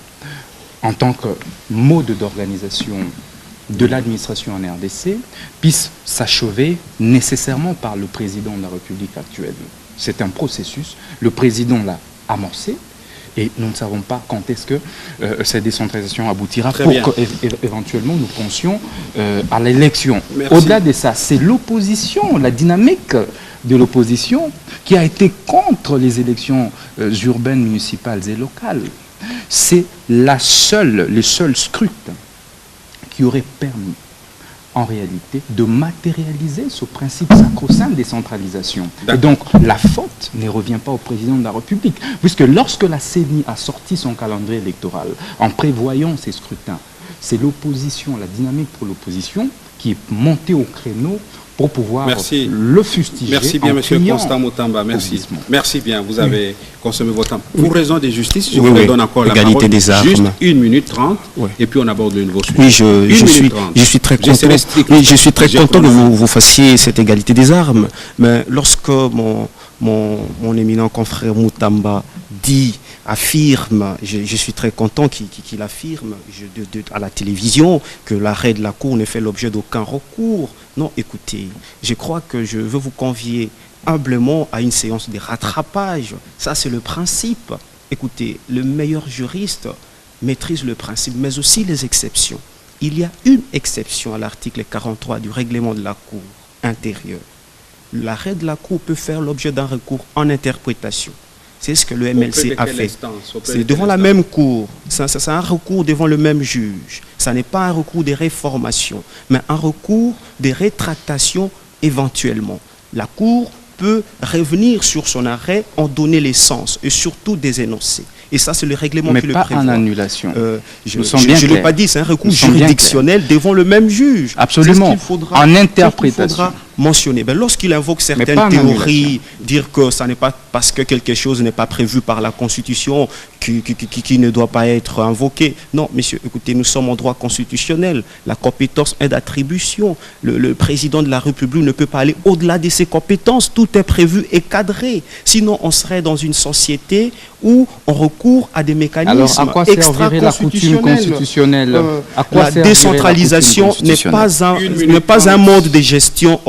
E: en tant que mode d'organisation de l'administration en RDC, puisse s'achever nécessairement par le président de la République actuelle. C'est un processus, le président l'a amorcé, et nous ne savons pas quand est-ce que cette décentralisation aboutira pour qu'éventuellement nous pensions à l'élection. Au-delà de ça, c'est l'opposition, la dynamique de l'opposition qui a été contre les élections urbaines, municipales et locales. C'est le seul scrutin qui aurait permis en réalité de matérialiser ce principe sacro-saint de décentralisation. Et donc la faute ne revient pas au président de la République, puisque lorsque la CENI a sorti son calendrier électoral en prévoyant ces scrutins, c'est l'opposition, la dynamique pour l'opposition qui est montée au créneau pour pouvoir le fustiger.
A: Merci bien, M. Constant Moutamba. Merci. Merci bien. Vous avez consommé votre temps. Pour raison de justice, je vous donne encore la parole.
B: Des armes.
A: Juste 1 minute 30, et puis on aborde le nouveau sujet.
B: Oui, je suis très content. Oui, je suis très content que vous fassiez cette égalité des armes. Mais lorsque mon éminent confrère Moutamba affirme, je suis très content qu'il affirme à la télévision que l'arrêt de la Cour ne fait l'objet d'aucun recours. Non, écoutez, je crois que je veux vous convier humblement à une séance de rattrapage. Ça, c'est le principe. Écoutez, le meilleur juriste maîtrise le principe, mais aussi les exceptions. Il y a une exception à l'article 43 du règlement de la Cour intérieure. L'arrêt de la Cour peut faire l'objet d'un recours en interprétation. C'est ce que le MLC a fait. C'est devant la
A: instance?
B: même cour. C'est un recours devant le même juge. Ça n'est pas un recours des réformations, mais un recours des rétractations éventuellement. La cour peut revenir sur son arrêt, en donner l'essence et surtout des énoncés. Et ça, c'est le règlement qui le prévoit.
E: Mais pas en annulation.
B: Je ne l'ai pas dit, c'est un recours juridictionnel devant le même juge.
E: Absolument, en interprétation.
B: Faudra mentionner. Ben, lorsqu'il invoque certaines théories, dire que ça n'est pas parce que quelque chose n'est pas prévu par la Constitution qui ne doit pas être invoqué. Non, messieurs, écoutez, nous sommes en droit constitutionnel. La compétence est d'attribution. Le président de la République ne peut pas aller au-delà de ses compétences. Tout est prévu et cadré. Sinon, on serait dans une société où on recourt à des mécanismes
E: extra-constitutionnels.
B: La décentralisation n'est pas un mode de gestion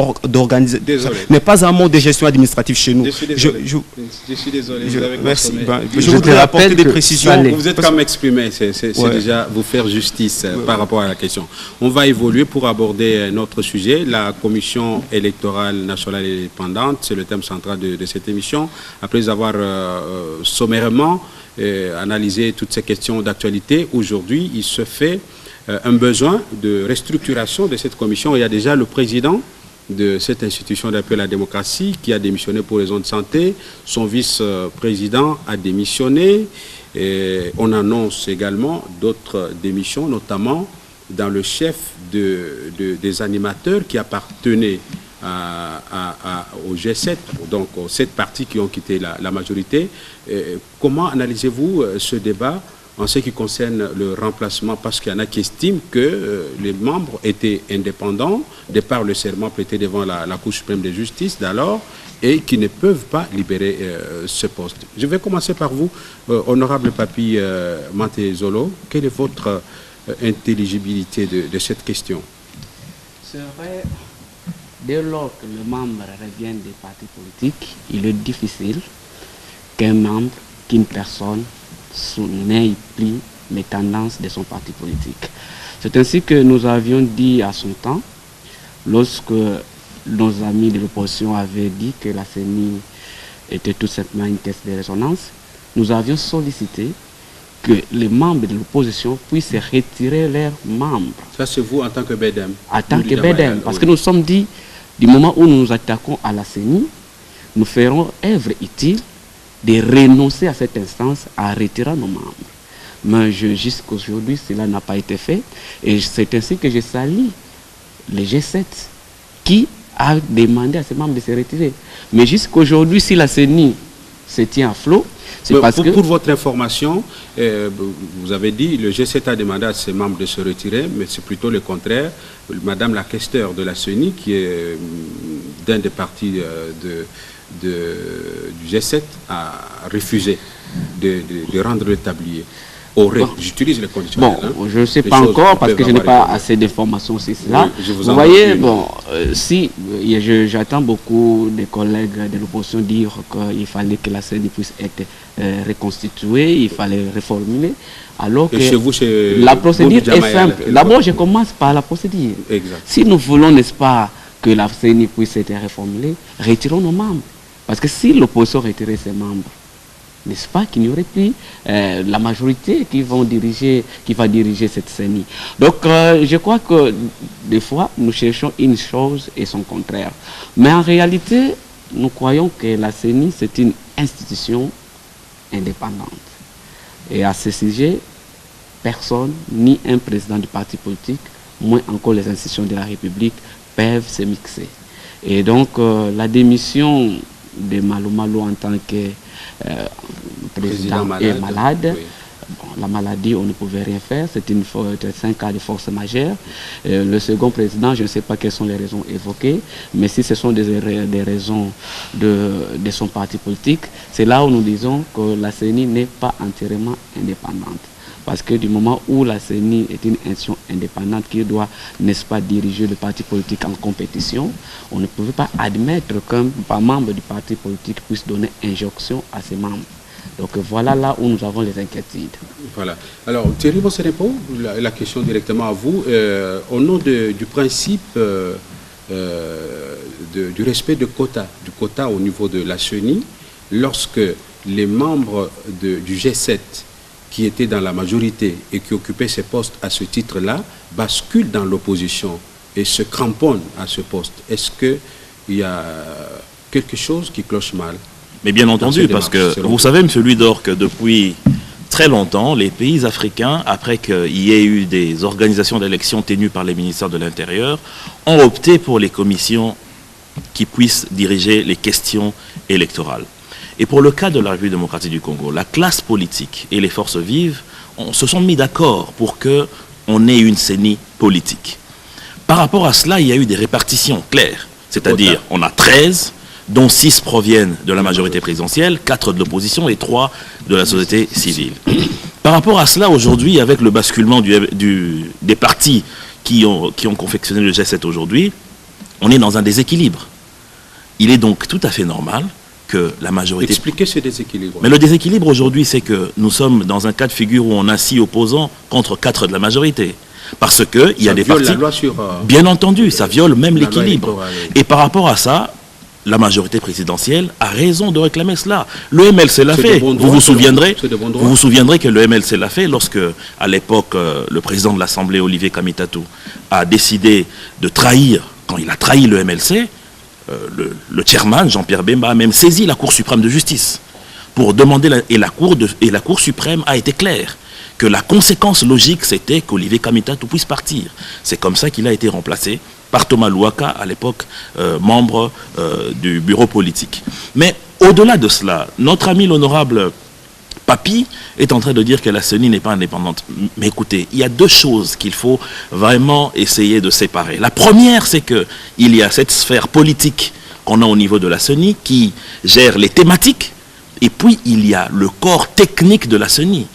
B: n'est pas un mode de gestion administrative chez nous.
A: Je suis désolé.
B: Merci. Je voudrais apporter des précisions.
A: Vous êtes quand même exprimé. C'est déjà vous faire justice par rapport à la question. On va évoluer pour aborder notre sujet. La Commission électorale nationale et indépendante, c'est le thème central de cette émission. Après avoir sommairement analysé toutes ces questions d'actualité, aujourd'hui, il se fait un besoin de restructuration de cette commission. Il y a déjà le président de cette institution d'appel à la démocratie qui a démissionné pour raison de santé. Son vice-président a démissionné. Et on annonce également d'autres démissions, notamment dans le chef des animateurs qui appartenaient au G7, donc aux 7 partis qui ont quitté la majorité. Comment analysez-vous ce débat en ce qui concerne le remplacement, parce qu'il y en a qui estiment que les membres étaient indépendants, de par le serment prêté devant la Cour suprême de justice d'alors, et qui ne peuvent pas libérer ce poste. Je vais commencer par vous, honorable Papi Manté-Zolo. Quelle est votre intelligibilité de cette question?
D: C'est vrai, dès lors que le membre revient des partis politiques, il est difficile qu'un membre, qu'une personne n'ait plus les tendances de son parti politique. C'est ainsi que nous avions dit à son temps, lorsque nos amis de l'opposition avaient dit que la CENI était tout simplement une caisse de résonance, nous avions sollicité que les membres de l'opposition puissent retirer leurs membres.
A: Ça, c'est vous en tant que BEDEM? En
D: tant que BEDEM, parce que nous sommes dit, du moment où nous nous attaquons à la CENI, nous ferons œuvre utile de renoncer à cette instance en retirant nos membres. Mais jusqu'à aujourd'hui, cela n'a pas été fait. Et c'est ainsi que je salue le G7 qui a demandé à ses membres de se retirer. Mais jusqu'à aujourd'hui, si la CENI se tient à flot, c'est parce que...
A: Pour votre information, vous avez dit le G7 a demandé à ses membres de se retirer, mais c'est plutôt le contraire. Madame la questeur de la CENI, qui est d'un des partis du G7, a refusé de rendre le tablier. J'utilise les conditions.
D: Bon, je ne sais pas encore parce que je n'ai pas assez d'informations sur cela. Oui, vous voyez, si j'attends beaucoup de collègues de l'opposition dire qu'il fallait que la CENI puisse être reconstituée, il fallait reformuler, alors que la procédure est simple. D'abord, je commence par la procédure.
A: Exact.
D: Si nous voulons, n'est-ce pas, que la CENI puisse être reformulée, retirons nos membres. Parce que si l'opposition retirait ses membres, n'est-ce pas qu'il n'y aurait plus la majorité qui va diriger cette CENI. Donc, je crois que des fois, nous cherchons une chose et son contraire. Mais en réalité, nous croyons que la CENI, c'est une institution indépendante. Et à ce sujet, personne, ni un président du parti politique, moins encore les institutions de la République, peuvent se mixer. Et donc, la démission de Malo Malo en tant que président est malade. Oui. Bon, la maladie, on ne pouvait rien faire. C'est un cas de force majeure. Le second président, je ne sais pas quelles sont les raisons évoquées, mais si ce sont des raisons de son parti politique, c'est là où nous disons que la CENI n'est pas entièrement indépendante. Parce que du moment où la CENI est une institution indépendante qui doit, n'est-ce pas, diriger le parti politique en compétition, on ne pouvait pas admettre qu'un membre du parti politique puisse donner injonction à ses membres. Donc voilà là où nous avons les inquiétudes.
A: Voilà. Alors Thierry Bosserepo, la question directement à vous. Au nom du principe du respect du quota au niveau de la CENI, lorsque les membres du G7 qui étaient dans la majorité et qui occupaient ces postes à ce titre-là basculent dans l'opposition et se cramponnent à ce poste. Est-ce qu'il y a quelque chose qui cloche mal?
C: Mais bien entendu, parce que vous savez, M. Louis-Dor, que depuis très longtemps, les pays africains, après qu'il y ait eu des organisations d'élections tenues par les ministères de l'Intérieur, ont opté pour les commissions qui puissent diriger les questions électorales. Et pour le cas de la République démocratique du Congo, la classe politique et les forces vives se sont mis d'accord pour qu'on ait une CENI politique. Par rapport à cela, il y a eu des répartitions claires. C'est-à-dire, on a 13, dont 6 proviennent de la majorité présidentielle, 4 de l'opposition et 3 de la société civile. Par rapport à cela, aujourd'hui, avec le basculement des partis qui ont confectionné le G7 aujourd'hui, on est dans un déséquilibre. Il est donc tout à fait normal que la majorité...
A: Expliquez ce déséquilibre.
C: Mais le déséquilibre aujourd'hui, c'est que nous sommes dans un cas de figure où on a 6 opposants contre 4 de la majorité. Parce qu'il y a des partis...
A: La loi sur,
C: bien entendu, ça viole même l'équilibre. Et par rapport à ça, la majorité présidentielle a raison de réclamer cela. Le MLC l'a fait. Vous vous souviendrez que le MLC l'a fait lorsque, à l'époque, le président de l'Assemblée, Olivier Kamitatou, a décidé de trahir, quand il a trahi le MLC, le chairman, Jean-Pierre Bemba, a même saisi la Cour suprême de justice pour demander, et la Cour suprême a été claire, que la conséquence logique, c'était qu'Olivier Kamitatou puisse partir. C'est comme ça qu'il a été remplacé par Thomas Louaka, à l'époque membre du bureau politique. Mais au-delà de cela, notre ami l'honorable Papi est en train de dire que la CENI n'est pas indépendante. Mais écoutez, il y a 2 choses qu'il faut vraiment essayer de séparer. La première, c'est qu'il y a cette sphère politique qu'on a au niveau de la CENI qui gère les thématiques, et puis il y a le corps technique de la CENI.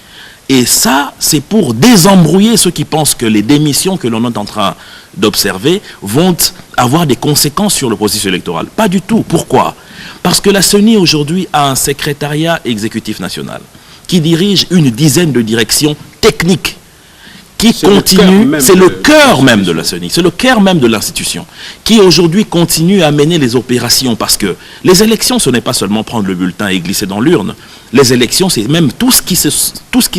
C: Et ça, c'est pour désembrouiller ceux qui pensent que les démissions que l'on est en train d'observer vont avoir des conséquences sur le processus électoral. Pas du tout. Pourquoi? Parce que la CENI aujourd'hui a un secrétariat exécutif national qui dirige une dizaine de directions techniques qui continuent, c'est le cœur même de la CENI, c'est le cœur même de l'institution, qui aujourd'hui continue à mener les opérations, parce que les élections, ce n'est pas seulement prendre le bulletin et glisser dans l'urne. Les élections, c'est même tout ce qui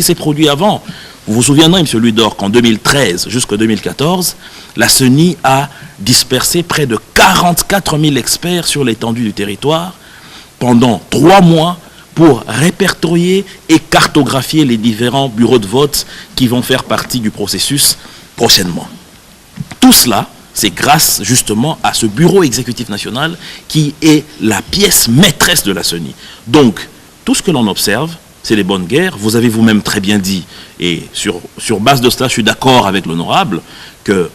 C: s'est produit avant. Vous vous souviendrez, M. Louis-Dor, qu'en 2013 jusqu'en 2014, la CENI a dispersé près de 44 000 experts sur l'étendue du territoire pendant 3 mois pour répertorier et cartographier les différents bureaux de vote qui vont faire partie du processus prochainement. Tout cela, c'est grâce justement à ce bureau exécutif national qui est la pièce maîtresse de la CENI. Donc, tout ce que l'on observe, c'est les bonnes guerres. Vous avez vous-même très bien dit, et sur base de cela, je suis d'accord avec l'honorable, que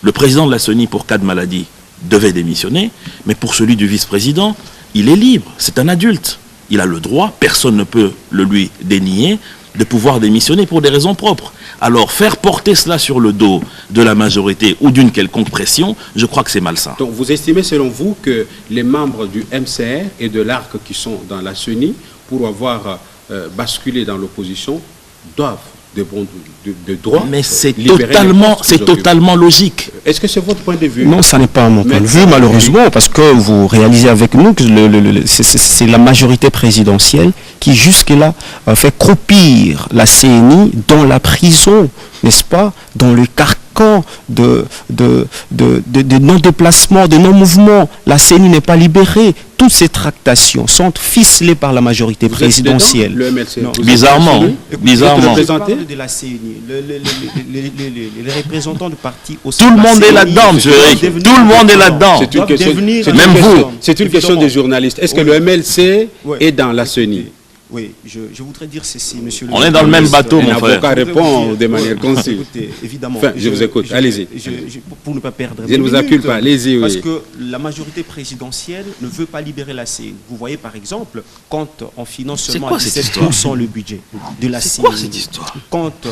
C: le président de la CENI, pour cas de maladie, devait démissionner, mais pour celui du vice-président, il est libre, c'est un adulte. Il a le droit, personne ne peut le lui dénier, de pouvoir démissionner pour des raisons propres. Alors, faire porter cela sur le dos de la majorité ou d'une quelconque pression, je crois que c'est malsain.
A: Donc, vous estimez, selon vous, que les membres du MCR et de l'ARC qui sont dans la CENI, pour avoir basculé dans l'opposition, doivent de droit.
C: Mais c'est totalement logique.
A: Est-ce que c'est votre point de vue?
B: Non, ça n'est pas mon point de vue, malheureusement, parce que vous réalisez avec nous que c'est la majorité présidentielle qui jusque-là fait croupir la CENI dans la prison, n'est-ce pas, dans le carcan de non-déplacement, de non-mouvement. La CENI n'est pas libérée. Toutes ces tractations sont ficelées par la majorité présidentielle.
A: Le MLC.
B: Non.
C: Bizarrement.
B: De la CENI, les représentants du parti aussi.
C: Tout le monde est là-dedans, M. Eric. Tout le monde est là-dedans. Même vous.
A: C'est une question des journalistes. Est-ce que le MLC est dans la CENI?
B: Oui, je voudrais dire ceci, monsieur le
C: On est dans le même bateau, mon frère.
A: L'avocat répond de manière concise.
B: Écoutez, évidemment.
A: Enfin, je vous écoute, allez-y.
B: Pour ne pas perdre.
A: Je ne vous accule pas, allez-y.
B: Parce que la majorité présidentielle ne veut pas libérer la CENI. Vous voyez, par exemple, quand on finance seulement à 17% le budget de la CENI.
C: C'est quoi cette histoire?
B: Quand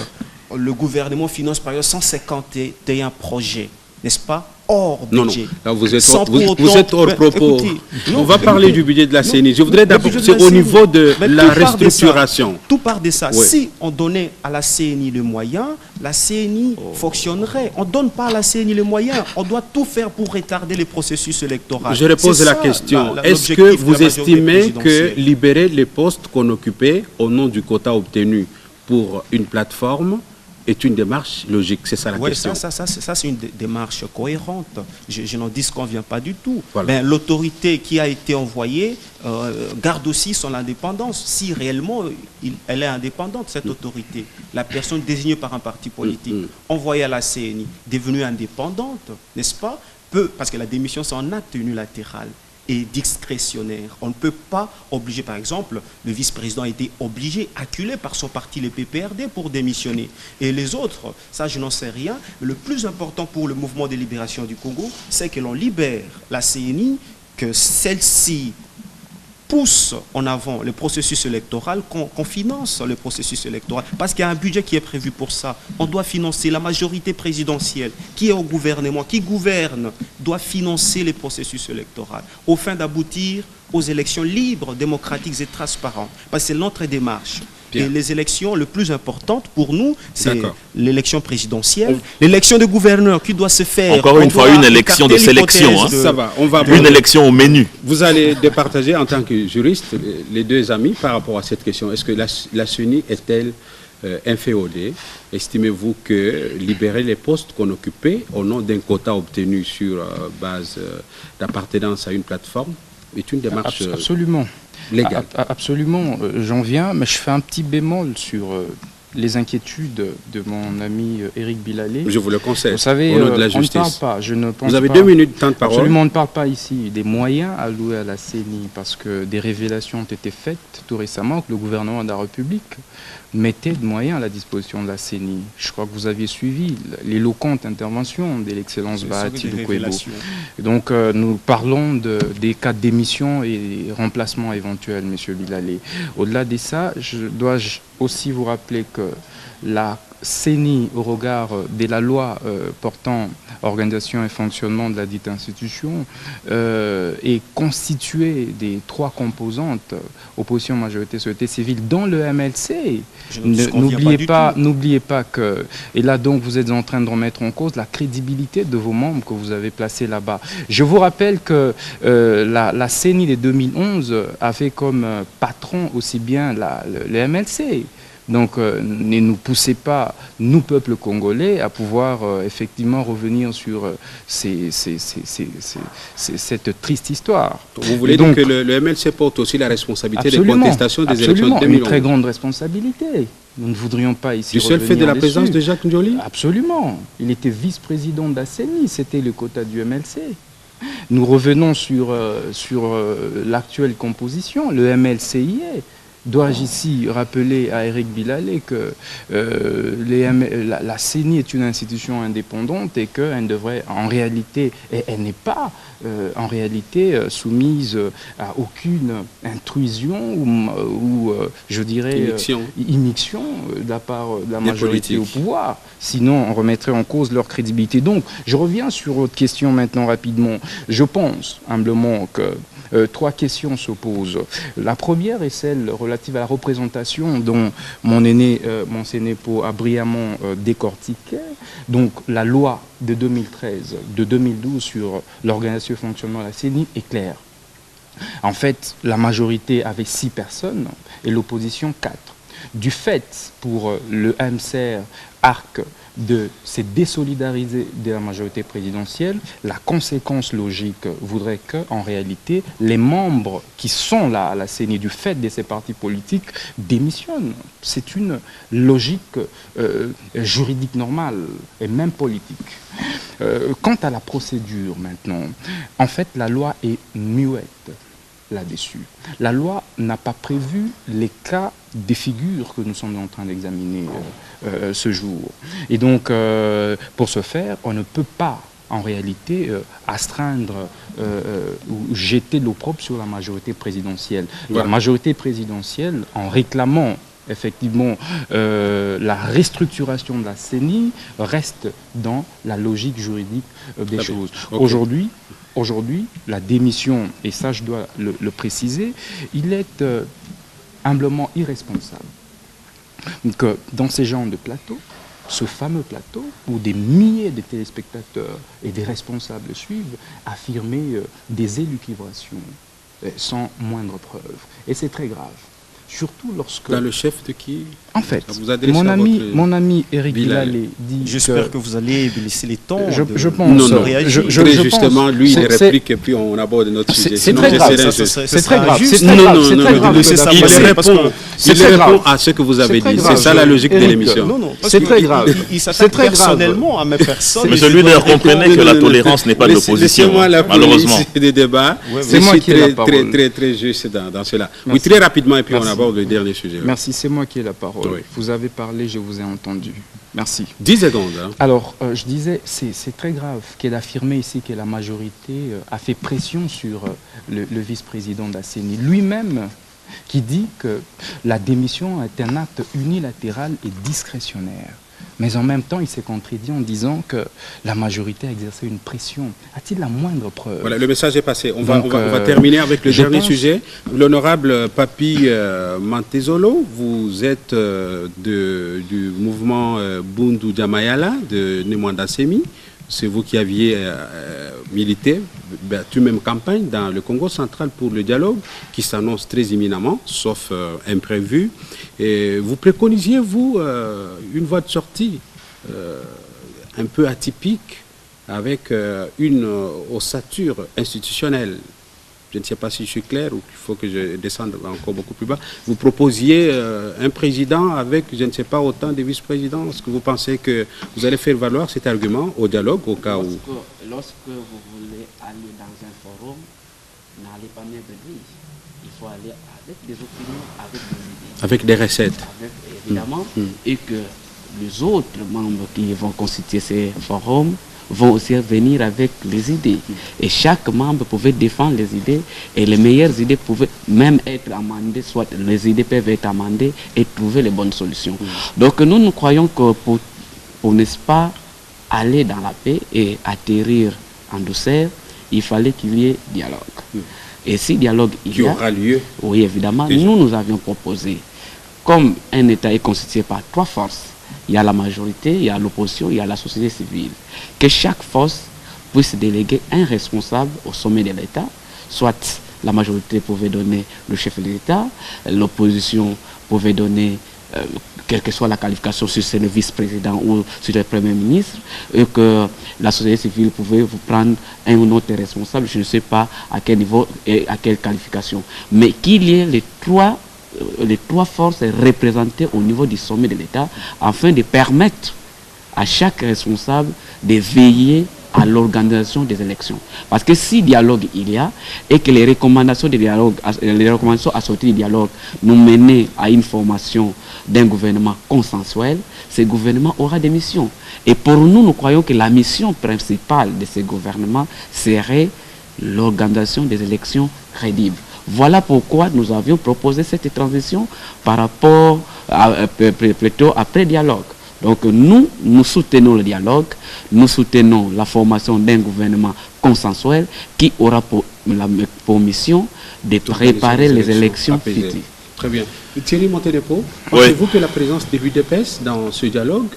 B: le gouvernement finance par exemple 151 projets, n'est-ce pas, hors budget.
A: Là, vous êtes
B: Sans
A: hors,
B: pour autant-
A: vous êtes hors
B: Ben,
A: propos.
B: écoutez,
A: On va parler du budget de la CENI. Je voudrais
B: Le
A: d'abord,
B: budget de
A: c'est
B: la
A: au
B: CENI.
A: niveau de
B: Mais
A: la
B: tout part de ça.
A: restructuration.
B: Tout part de ça.
A: Oui.
B: Si on donnait à la CENI les moyens, la CENI fonctionnerait. On ne donne pas à la CENI les moyens. On doit tout faire pour retarder les processus électoraux.
A: Je repose
B: C'est
A: la
B: ça,
A: question. Est-ce
B: l'objectif
A: que
B: de la
A: vous
B: majorité
A: estimez que
B: présidentielle.
A: libérer les postes qu'on occupait au nom du quota obtenu pour une plateforme est une démarche logique? C'est ça la
B: Oui,
A: question.
B: ça c'est une démarche cohérente. Je n'en disconviens pas du tout.
A: Voilà.
B: Ben, l'autorité qui a été envoyée garde aussi son indépendance. Si réellement elle est indépendante, cette autorité, la personne désignée par un parti politique, envoyée à la CENI, devenue indépendante, n'est-ce pas, parce que la démission c'est un acte unilatéral et discrétionnaire. On ne peut pas obliger, par exemple, le vice-président a été obligé, acculé par son parti, le PPRD, pour démissionner. Et les autres, ça je n'en sais rien, mais le plus important pour le mouvement de libération du Congo, c'est que l'on libère la CENI, que celle-ci pousse en avant le processus électoral, qu'on finance le processus électoral. Parce qu'il y a un budget qui est prévu pour ça. On doit financer la majorité présidentielle qui est au gouvernement, qui gouverne, doit financer les processus électoraux au fin d'aboutir aux élections libres, démocratiques et transparentes. Parce que c'est notre démarche.
A: Bien.
B: Et les élections les plus importantes pour nous, c'est
A: D'accord.
B: l'élection présidentielle, l'élection de gouverneur qui doit se faire.
C: Encore une
B: On
C: fois,
B: doit
C: une élection de
B: écarter
C: sélection,
B: l'hypothèse
C: hein.
B: de-
A: Ça va, on va
C: Une élection au menu.
A: Vous allez départager en tant que juriste les deux amis par rapport à cette question. Est-ce que la CENI est-elle inféodée? Estimez-vous que libérer les postes qu'on occupait au nom d'un quota obtenu sur base d'appartenance à une plateforme est une démarche
E: Absolument.
A: légale?
E: Absolument, j'en viens, mais je fais un petit bémol sur les inquiétudes de mon ami Éric Bilalé.
A: Je vous le conseille.
E: Vous savez,
A: au nom de la
E: on ne parle
A: justice.
E: pas, je ne pense
A: Vous avez
E: pas,
A: 2 minutes de temps de parole.
E: absolument, on ne parle pas ici des moyens alloués à la CENI, parce que des révélations ont été faites tout récemment que le gouvernement de la République mettait de moyens à la disposition de la CENI. Je crois que vous aviez suivi l'éloquente intervention de l'excellence Bahati Lukwebo. Donc nous parlons des cas de démission et remplacement éventuel, M. Bilalé. Au-delà de ça, je dois aussi vous rappeler que la CENI, au regard de la loi portant organisation et fonctionnement de la dite institution, est constituée des 3 composantes, opposition, majorité, société civile, dans le MLC. N'oubliez pas que, et là donc vous êtes en train de remettre en cause la crédibilité de vos membres que vous avez placés là-bas. Je vous rappelle que la CENI de 2011 avait comme patron aussi bien le MLC. Donc ne nous poussez pas, nous, peuple congolais, à pouvoir effectivement revenir sur cette triste histoire.
A: Vous voulez
E: donc,
A: dire que le MLC porte aussi la responsabilité des
E: absolument,
A: contestations des élections de
E: absolument,
A: 2011?
E: une très grande responsabilité. Nous ne voudrions pas ici
A: Du seul fait de la
E: revenir
A: présence
E: dessus.
A: de Jacques Ndioli?
E: Absolument. Il était vice-président de la CENI, c'était le quota du MLC. Nous revenons sur l'actuelle composition, le MLC y est. Dois-je ici rappeler à Éric Bilalé que la CENI est une institution indépendante et qu'elle devrait, en réalité, et elle n'est pas en réalité soumise à aucune intrusion ou je dirais immixtion de la part de la majorité au pouvoir. Sinon, on remettrait en cause leur crédibilité. Donc, je reviens sur votre question maintenant rapidement. Je pense humblement que 3 questions se posent. La première est celle relative à la représentation dont mon Sénépo a brillamment décortiqué. Donc la loi de 2013, de 2012 sur l'organisation et le fonctionnement de la CENI est claire. En fait, la majorité avait 6 personnes et l'opposition 4. Du fait, pour le MCR ARC, de se désolidariser de la majorité présidentielle, la conséquence logique voudrait que, en réalité, les membres qui sont là à la CENI du fait de ces partis politiques démissionnent. C'est une logique juridique normale et même politique. Quant à la procédure maintenant, en fait, la loi est muette là-dessus. La loi n'a pas prévu les cas des figures que nous sommes en train d'examiner ce jour. Et donc, pour ce faire, on ne peut pas, en réalité, astreindre ou jeter l'opprobre sur la majorité présidentielle.
A: Voilà.
E: La majorité présidentielle, en réclamant effectivement, la restructuration de la CENI reste dans la logique juridique des choses. Okay. Aujourd'hui, la démission, et ça je dois le préciser, il est humblement irresponsable que dans ces genres de plateaux, ce fameux plateau où des milliers de téléspectateurs et des responsables suivent, affirmer des élucubrations sans moindre preuve. Et c'est très grave. Surtout lorsque...
A: Dans le chef de qui?
E: En fait, mon ami Eric Bilalé dit...
B: J'espère que vous allez laisser les temps
E: je pense...
A: Non, réagir. Justement, lui, il réplique et puis on aborde notre sujet.
E: C'est très grave. C'est très grave.
A: Il répond à ce que vous avez dit. C'est ça la logique de l'émission.
E: C'est très grave.
B: Il s'attaque personnellement à mes personnes.
C: Monsieur Luder, comprenez que la tolérance n'est pas de l'opposition, malheureusement.
A: Des débats.
E: C'est moi qui ai la parole.
A: Très juste dans cela. Oui, très rapidement et puis on aborde le dernier sujet.
E: Merci, c'est moi qui ai la parole. Oui. Vous avez parlé, je vous ai entendu. Merci.
A: 10 secondes. Hein.
E: Alors, je disais, c'est très grave qu'elle affirmait ici que la majorité a fait pression sur le vice-président de la CENI. Lui-même qui dit que la démission est un acte unilatéral et discrétionnaire. Mais en même temps, il s'est contredit en disant que la majorité a exercé une pression. A-t-il la moindre preuve?
A: Voilà, le message est passé. On va terminer avec le dernier sujet. L'honorable Papi Mantezolo, vous êtes du mouvement Bundu Jamayala de Nemwanda Semi. C'est vous qui aviez milité, battu même campagne dans le Congo central pour le dialogue qui s'annonce très imminemment, sauf imprévu. Et vous préconisiez, vous, une voie de sortie un peu atypique avec une ossature institutionnelle. Je ne sais pas si je suis clair ou qu'il faut que je descende encore beaucoup plus bas. Vous proposiez un président avec, je ne sais pas, autant de vice-présidents. Est-ce que vous pensez que vous allez faire valoir cet argument au dialogue au cas où...
D: Lorsque vous voulez aller dans un forum, n'allez pas mettre de il faut aller avec des opinions, avec des idées.
A: Avec des recettes.
D: Évidemment. Et que les autres membres qui vont constituer ces forums vont aussi venir avec les idées. Et chaque membre pouvait défendre les idées et les meilleures idées pouvaient même être amendées, soit les idées peuvent être amendées et trouver les bonnes solutions. Donc nous croyons que pour n'est-ce pas, aller dans la paix et atterrir en douceur, il fallait qu'il y ait dialogue. Et si dialogue il y a... Qui
A: aura lieu.
D: Oui, évidemment. Nous avions proposé, comme un État est constitué par 3 forces, il y a la majorité, il y a l'opposition, il y a la société civile. Que chaque force puisse déléguer un responsable au sommet de l'État, soit la majorité pouvait donner le chef de l'État, l'opposition pouvait donner, quelle que soit la qualification, si c'est le vice-président ou sur le premier ministre, et que la société civile pouvait vous prendre un ou autre responsable, je ne sais pas à quel niveau et à quelle qualification. Mais qu'il y ait les trois forces représentées au niveau du sommet de l'État afin de permettre à chaque responsable de veiller à l'organisation des élections. Parce que si dialogue il y a et que les recommandations assorties du dialogue nous menaient à une formation d'un gouvernement consensuel, ce gouvernement aura des missions. Et pour nous, nous croyons que la mission principale de ce gouvernement serait l'organisation des élections crédibles. Voilà pourquoi nous avions proposé cette transition par rapport plutôt après dialogue. Donc nous soutenons le dialogue, nous soutenons la formation d'un gouvernement consensuel qui aura pour mission de préparer les élections futures.
A: Très bien. Thierry Montenepo, pensez-vous que la présence de l'UDPS dans ce dialogue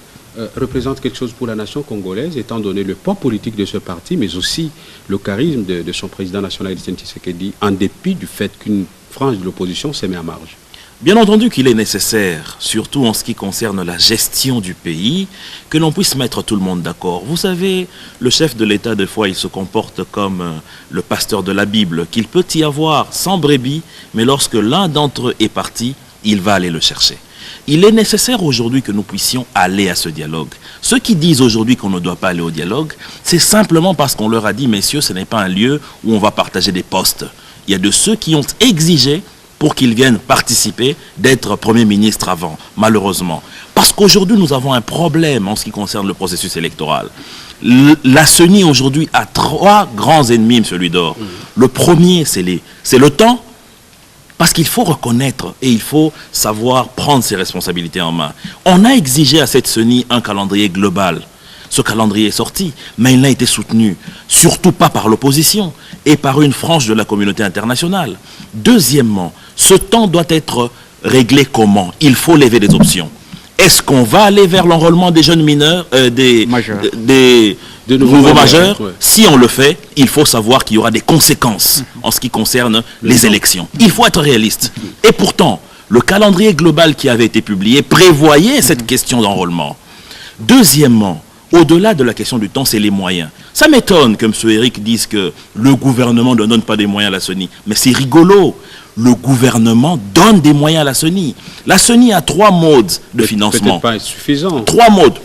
A: représente quelque chose pour la nation congolaise, étant donné le poids politique de ce parti, mais aussi le charisme de son président national, Etienne Tshisekedi, en dépit du fait qu'une frange de l'opposition s'est mise à marge?
C: Bien entendu qu'il est nécessaire, surtout en ce qui concerne la gestion du pays, que l'on puisse mettre tout le monde d'accord. Vous savez, le chef de l'État, des fois, il se comporte comme le pasteur de la Bible, qu'il peut y avoir 100 brebis, mais lorsque l'un d'entre eux est parti, il va aller le chercher. Il est nécessaire aujourd'hui que nous puissions aller à ce dialogue. Ceux qui disent aujourd'hui qu'on ne doit pas aller au dialogue, c'est simplement parce qu'on leur a dit, messieurs, ce n'est pas un lieu où on va partager des postes. Il y a de ceux qui ont exigé pour qu'ils viennent participer, d'être Premier ministre avant, malheureusement. Parce qu'aujourd'hui, nous avons un problème en ce qui concerne le processus électoral. La CENI, aujourd'hui, a 3 grands ennemis, M. Luder. Le premier, c'est le temps. Parce qu'il faut reconnaître et il faut savoir prendre ses responsabilités en main. On a exigé à cette CENI un calendrier global. Ce calendrier est sorti, mais il n'a été soutenu, surtout pas par l'opposition et par une frange de la communauté internationale. Deuxièmement, ce temps doit être réglé comment? Il faut lever des options. Est-ce qu'on va aller vers l'enrôlement des jeunes mineurs, des nouveaux majeurs?
A: Ouais.
C: Si on le fait, il faut savoir qu'il y aura des conséquences en ce qui concerne les élections. Il faut être réaliste. Et pourtant, le calendrier global qui avait été publié prévoyait cette question d'enrôlement. Deuxièmement, au-delà de la question du temps, c'est les moyens. Ça m'étonne que M. Eric dise que le gouvernement ne donne pas des moyens à la CENI. Mais c'est rigolo. Le gouvernement donne des moyens à la CENI. La CENI a 3 modes de financement.
A: Peut-être pas suffisant.
C: 3 modes.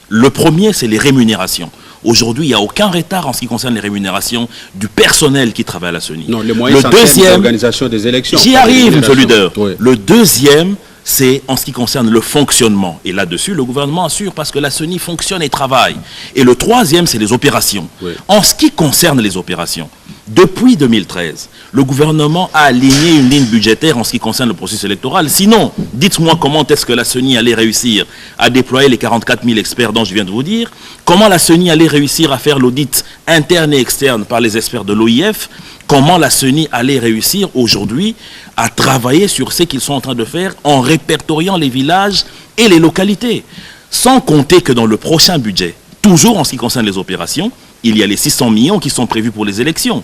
C: Le premier, c'est les rémunérations. Aujourd'hui, il n'y a aucun retard en ce qui concerne les rémunérations du personnel qui travaille à la CENI.
A: Non, les moyens sont l'organisation des élections.
C: J'y arrive, M. Leader.
A: Oui.
C: Le deuxième, c'est en ce qui concerne le fonctionnement. Et là-dessus, le gouvernement assure parce que la CENI fonctionne et travaille. Et le troisième, c'est les opérations.
A: Oui.
C: En ce qui concerne les opérations, depuis 2013, le gouvernement a aligné une ligne budgétaire en ce qui concerne le processus électoral. Sinon, dites-moi comment est-ce que la CENI allait réussir à déployer les 44 000 experts dont je viens de vous dire, comment la CENI allait réussir à faire l'audit interne et externe par les experts de l'OIF, comment la CENI allait réussir aujourd'hui à travailler sur ce qu'ils sont en train de faire en répertoriant les villages et les localités. Sans compter que dans le prochain budget, toujours en ce qui concerne les opérations, il y a les 600 millions qui sont prévus pour les élections.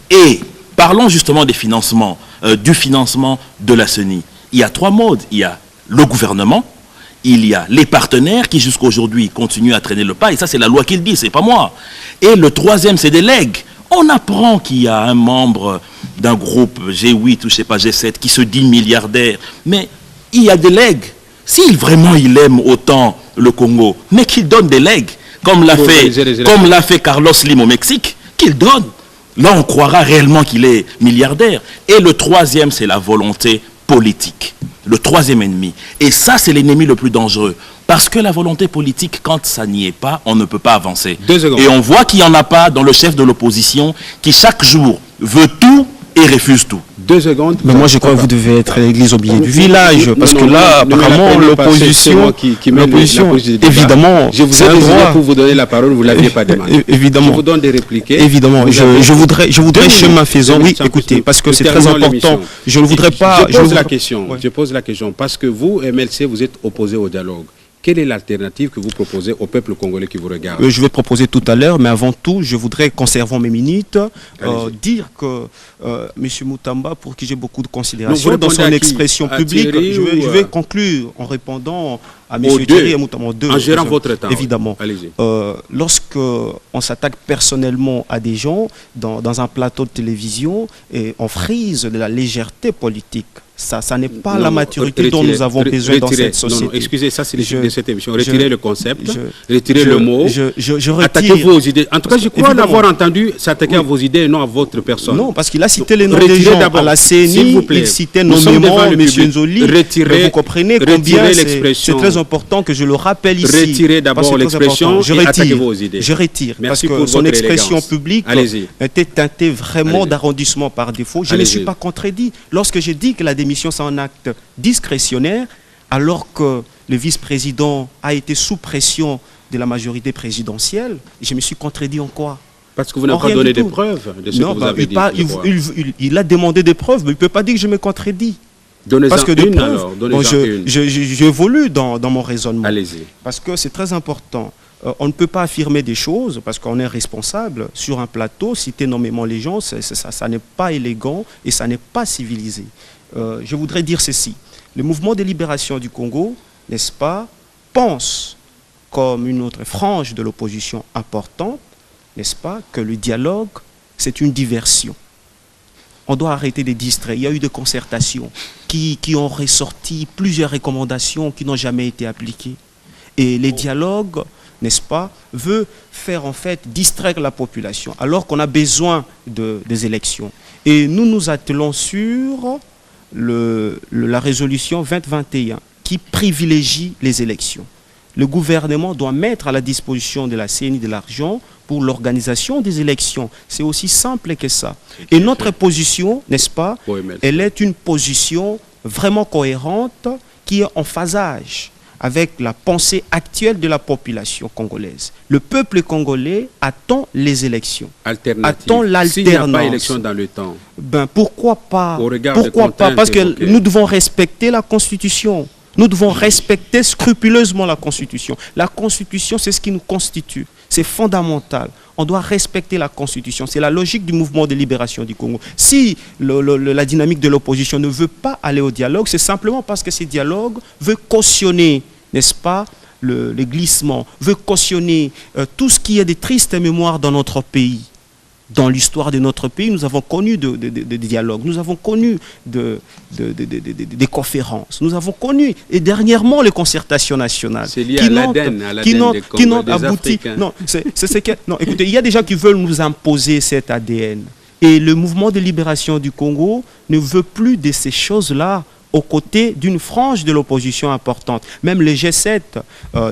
C: Et parlons justement des financements, du financement de la CENI. Il y a 3 modes. Il y a le gouvernement, il y a les partenaires qui jusqu'à aujourd'hui continuent à traîner le pas, et ça c'est la loi qui le dit, c'est pas moi. Et le troisième, c'est des legs. On apprend qu'il y a un membre d'un groupe G8 ou je sais pas G7 qui se dit milliardaire, mais il y a des legs. Si vraiment il aime autant le Congo, mais qu'il donne des legs, comme l'a fait Carlos Slim au Mexique, qu'il donne. Là, on croira réellement qu'il est milliardaire. Et le troisième, c'est la volonté politique. Le troisième ennemi. Et ça, c'est l'ennemi le plus dangereux. Parce que la volonté politique, quand ça n'y est pas, on ne peut pas avancer.
A: 2 secondes.
C: Et on voit qu'il n'y en a pas dans le chef de l'opposition qui, chaque jour, veut tout et refuse tout.
A: 2 secondes.
B: Mais moi, je crois que vous devez être l'église au milieu du village, parce que là, apparemment, l'opposition, évidemment,
A: je vous ai désigné pour vous donner la parole, vous ne l'aviez pas demandé.
B: Évidemment.
A: Je vous donne des répliques.
B: Évidemment, je voudrais chemin faisant, oui, écoutez, parce que c'est très important. Je ne voudrais pas.
A: Je pose la question, parce que vous, MLC, vous êtes opposé au dialogue. Quelle est l'alternative que vous proposez au peuple congolais qui vous regarde?
B: Je vais proposer tout à l'heure, mais avant tout, je voudrais, conservant mes minutes, dire que M. Moutamba, pour qui j'ai beaucoup de considération dans son expression publique, je vais conclure en répondant à M. Thierry et Moutamba.
A: En gérant votre temps.
B: Évidemment. Lorsque on s'attaque personnellement à des gens dans un plateau de télévision, et on frise de la légèreté politique. Ça n'est pas la maturité dont nous avons besoin dans cette société. Non,
A: excusez, ça c'est le de cette émission. Retirez le concept, retirez le mot, attaquez vos idées. En tout cas, je crois l'avoir entendu s'attaquer à vos idées et non à votre personne.
B: Non, parce qu'il a cité les noms des gens à la CENI, il citait nommément M. Nzoli. Vous comprenez combien c'est très important que je le rappelle ici.
A: Retirez d'abord l'expression et attaquez vos idées.
B: Je retire, parce que son expression publique était teintée vraiment d'arrondissement par défaut. Je ne suis pas contredit. Lorsque je dis que la démission c'est un acte discrétionnaire, alors que le vice-président a été sous pression de la majorité présidentielle, je me suis contredit en quoi?
A: Parce que vous n'avez pas donné des preuves de ce que vous avez dit.
B: Il a demandé des preuves, mais il ne peut pas dire que je me contredis. Parce que j'évolue dans mon raisonnement.
A: Allez-y.
B: Parce que c'est très important. On ne peut pas affirmer des choses parce qu'on est responsable sur un plateau, citer nommément les gens, ça n'est pas élégant et ça n'est pas civilisé. Je voudrais dire ceci. Le mouvement de libération du Congo, n'est-ce pas, pense, comme une autre frange de l'opposition importante, n'est-ce pas, que le dialogue, c'est une diversion. On doit arrêter de distraire. Il y a eu des concertations qui ont ressorti plusieurs recommandations qui n'ont jamais été appliquées. Et les dialogues, n'est-ce pas, veut faire en fait distraire la population, alors qu'on a besoin des élections. Et nous nous attelons sur la résolution 2021 qui privilégie les élections. le gouvernement doit mettre à la disposition de la CENI de l'argent pour l'organisation des élections. C'est aussi simple que ça. Et notre position, n'est-ce pas, elle est une position vraiment cohérente qui est en phasage avec la pensée actuelle de la population congolaise. Le peuple congolais attend les élections, attend l'alternance. S'il n'y a pas
A: élection dans le temps,
B: ben pourquoi pas?
A: Pourquoi
B: pas? Parce que nous devons respecter la Constitution. Nous devons respecter scrupuleusement la Constitution. La Constitution, c'est ce qui nous constitue. C'est fondamental. On doit respecter la Constitution. C'est la logique du mouvement de libération du Congo. Si la dynamique de l'opposition ne veut pas aller au dialogue, c'est simplement parce que ce dialogue veut cautionner, n'est-ce pas, le glissement, veut cautionner tout ce qui est de tristes mémoires dans notre pays. Dans l'histoire de notre pays, nous avons connu des dialogues, nous avons connu des conférences, nous avons connu, et dernièrement, les concertations nationales.
A: C'est lié à l'ADN
B: qui n'ont abouti. Non, non, écoutez, il y a des gens qui veulent nous imposer cet ADN. Et le mouvement de libération du Congo ne veut plus de ces choses-là aux côtés d'une frange de l'opposition importante. Même les G7,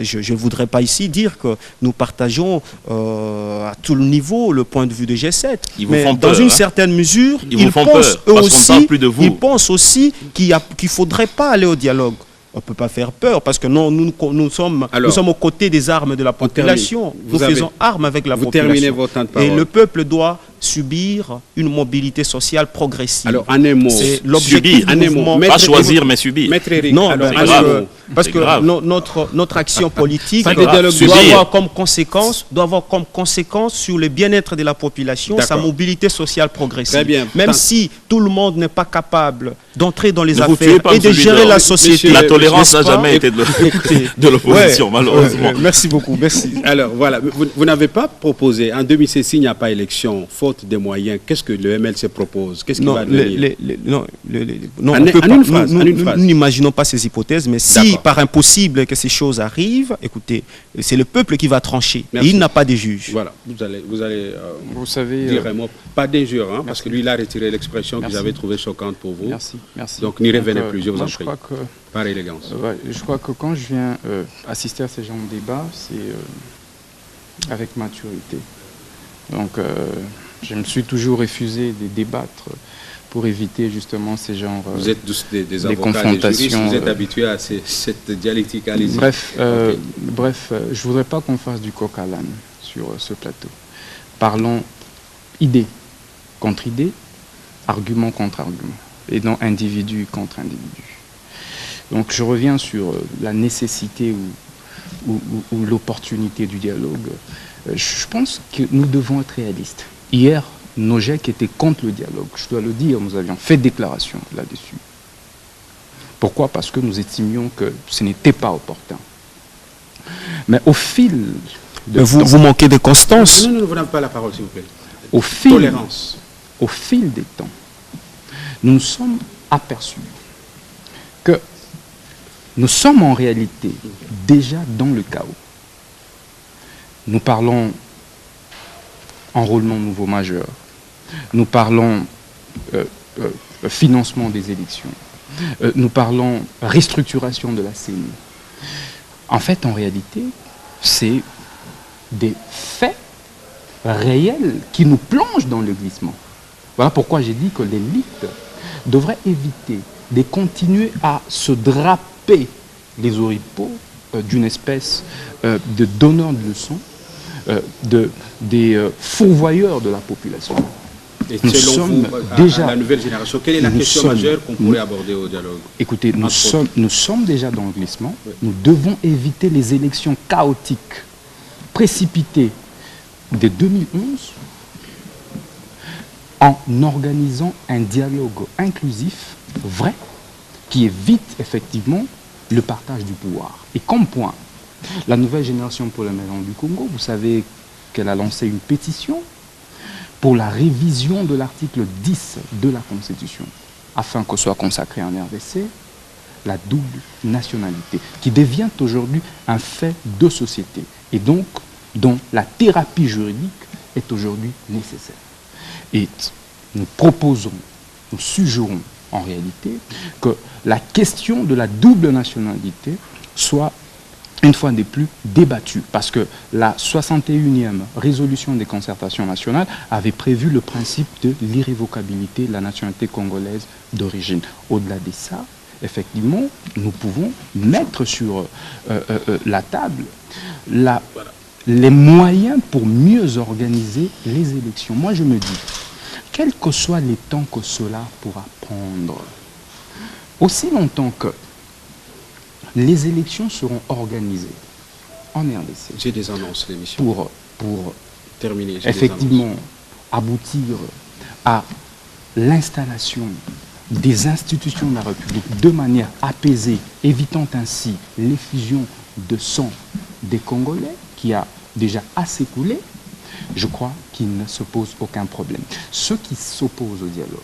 B: je ne voudrais pas ici dire que nous partageons à tout le niveau le point de vue des G7. Mais dans une certaine mesure, ils pensent aussi qu'il ne faudrait pas aller au dialogue. On ne peut pas faire peur parce que non, nous sommes aux côtés des armes de la population. Nous faisons armes avec la population.
A: Votre temps de parole.
B: Et le peuple doit subir une mobilité sociale progressive.
A: Alors, en un mot,
B: c'est l'objectif du mouvement.
C: Pas choisir, mais subir.
A: Maître Eric,
B: non, parce que notre action politique doit avoir comme conséquence sur le bien-être de la population, sa mobilité sociale progressive.
A: Très bien.
B: Même si tout le monde n'est pas capable d'entrer dans les affaires et de gérer la société.
C: La tolérance n'a jamais été de l'opposition, malheureusement.
B: Merci beaucoup, merci.
A: Alors voilà, vous n'avez pas proposé, en 2016, s'il n'y a pas élection, faute des moyens, qu'est-ce que le MLC propose? Qu'est-ce qui va devenir?
B: Nous n'imaginons pas ces hypothèses, mais si par impossible que ces choses arrivent, écoutez, c'est le peuple qui va trancher.
A: Merci.
B: Et il n'a pas de juge.
A: Voilà, vous allez
E: vous savez,
A: dire un mot. Pas d'injure, hein, parce que lui, il a retiré l'expression que j'avais trouvée choquante pour vous.
E: Merci.
A: Donc n'y revenez plus, je vous en prie.
E: Que,
A: par élégance.
E: Je crois que quand je viens assister à ces genres de débats, c'est avec maturité. Donc, je me suis toujours refusé de débattre pour éviter justement ces genres
A: vous êtes des avocats, des juristes, vous êtes habitués à cette dialectique.
E: Bref, je voudrais pas qu'on fasse du coq à l'âne sur ce plateau. Parlons idée contre idée, argument contre argument, et non individu contre individu. Donc je reviens sur la nécessité ou l'opportunité du dialogue. Je pense que nous devons être réalistes. Hier, Nogec était contre le dialogue. Je dois le dire, nous avions fait déclaration là-dessus. Pourquoi? Parce que nous estimions que ce n'était pas opportun. Mais au fil de
B: vous manquez de constance.
A: Non, vous n'avez pas la parole, s'il vous plaît.
E: Tolérance. Au fil des temps, nous nous sommes aperçus que nous sommes en réalité déjà dans le chaos. Nous parlons enrôlement nouveau majeur, nous parlons financement des élections, nous parlons restructuration de la CENI. En fait, en réalité, c'est des faits réels qui nous plongent dans le glissement. Voilà pourquoi j'ai dit que l'élite devrait éviter de continuer à se draper les oripeaux d'une espèce de donneur de leçons, des fourvoyeurs de la population.
A: Et selon vous, déjà, la nouvelle génération, quelle est la question majeure qu'on pourrait aborder au dialogue?
E: Écoutez, nous sommes déjà dans le glissement. Oui. Nous devons éviter les élections chaotiques, précipitées de 2011, en organisant un dialogue inclusif, vrai, qui évite effectivement le partage du pouvoir. Et comme point, la nouvelle génération pour l'émergence du Congo, vous savez qu'elle a lancé une pétition pour la révision de l'article 10 de la Constitution, afin que soit consacrée en RDC la double nationalité, qui devient aujourd'hui un fait de société, et donc dont la thérapie juridique est aujourd'hui nécessaire. Et nous proposons, nous suggérons en réalité que la question de la double nationalité soit une fois de plus, débattu. Parce que la 61e résolution des concertations nationales avait prévu le principe de l'irrévocabilité de la nationalité congolaise d'origine. Au-delà de ça, effectivement, nous pouvons mettre sur la table les moyens pour mieux organiser les élections. Moi, je me dis, quels que soient les temps que cela pourra prendre, aussi longtemps que les élections seront organisées en RDC.
A: J'ai des annonces, l'émission.
E: Pour
A: terminer,
E: effectivement aboutir à l'installation des institutions de la République de manière apaisée, évitant ainsi l'effusion de sang des Congolais qui a déjà assez coulé, je crois qu'il ne se pose aucun problème. Ceux qui s'opposent au dialogue,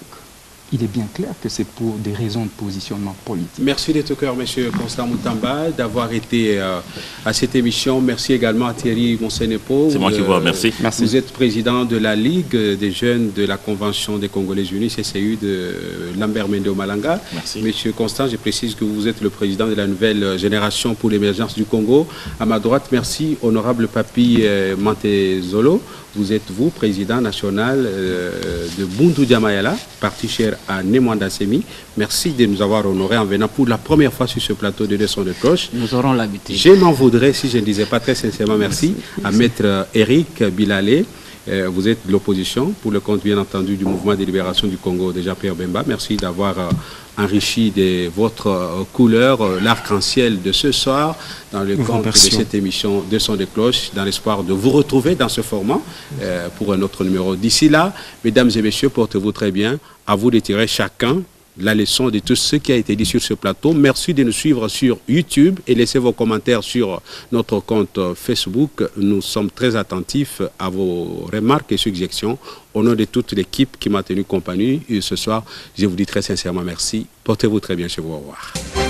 E: il est bien clair que c'est pour des raisons de positionnement politique.
A: Merci d'être au cœur, M. Constant Moutamba, d'avoir été à cette émission. Merci également à Thierry Monsenepo.
C: C'est moi qui vous remercie.
E: Merci.
A: Vous êtes président de la Ligue des jeunes de la Convention des Congolais Unis, CCU de Lambert Mende Malanga.
C: Merci.
A: Monsieur Constant, je précise que vous êtes le président de la nouvelle génération pour l'émergence du Congo. À ma droite, merci, honorable Papi Mantezolo. Vous êtes, vous, président national de Bundu Diamayala, parti cher à Nemwanda Semi. Merci de nous avoir honorés en venant pour la première fois sur ce plateau de Leçons de cloche.
D: Nous aurons l'habitude.
A: Je m'en voudrais si je ne disais pas très sincèrement merci à Maître Eric Bilalé. Vous êtes de l'opposition, pour le compte bien entendu du mouvement de libération du Congo, déjà Pierre Bemba. Merci d'avoir enrichi de votre couleur l'arc-en-ciel de ce soir dans le cadre de cette émission de Son de Cloche, dans l'espoir de vous retrouver dans ce format pour un autre numéro. D'ici là, mesdames et messieurs, portez-vous très bien. À vous de tirer chacun la leçon de tout ce qui a été dit sur ce plateau. Merci de nous suivre sur YouTube et laissez vos commentaires sur notre compte Facebook. Nous sommes très attentifs à vos remarques et suggestions. Au nom de toute l'équipe qui m'a tenu compagnie ce soir, je vous dis très sincèrement merci. Portez-vous très bien chez vous. Au revoir.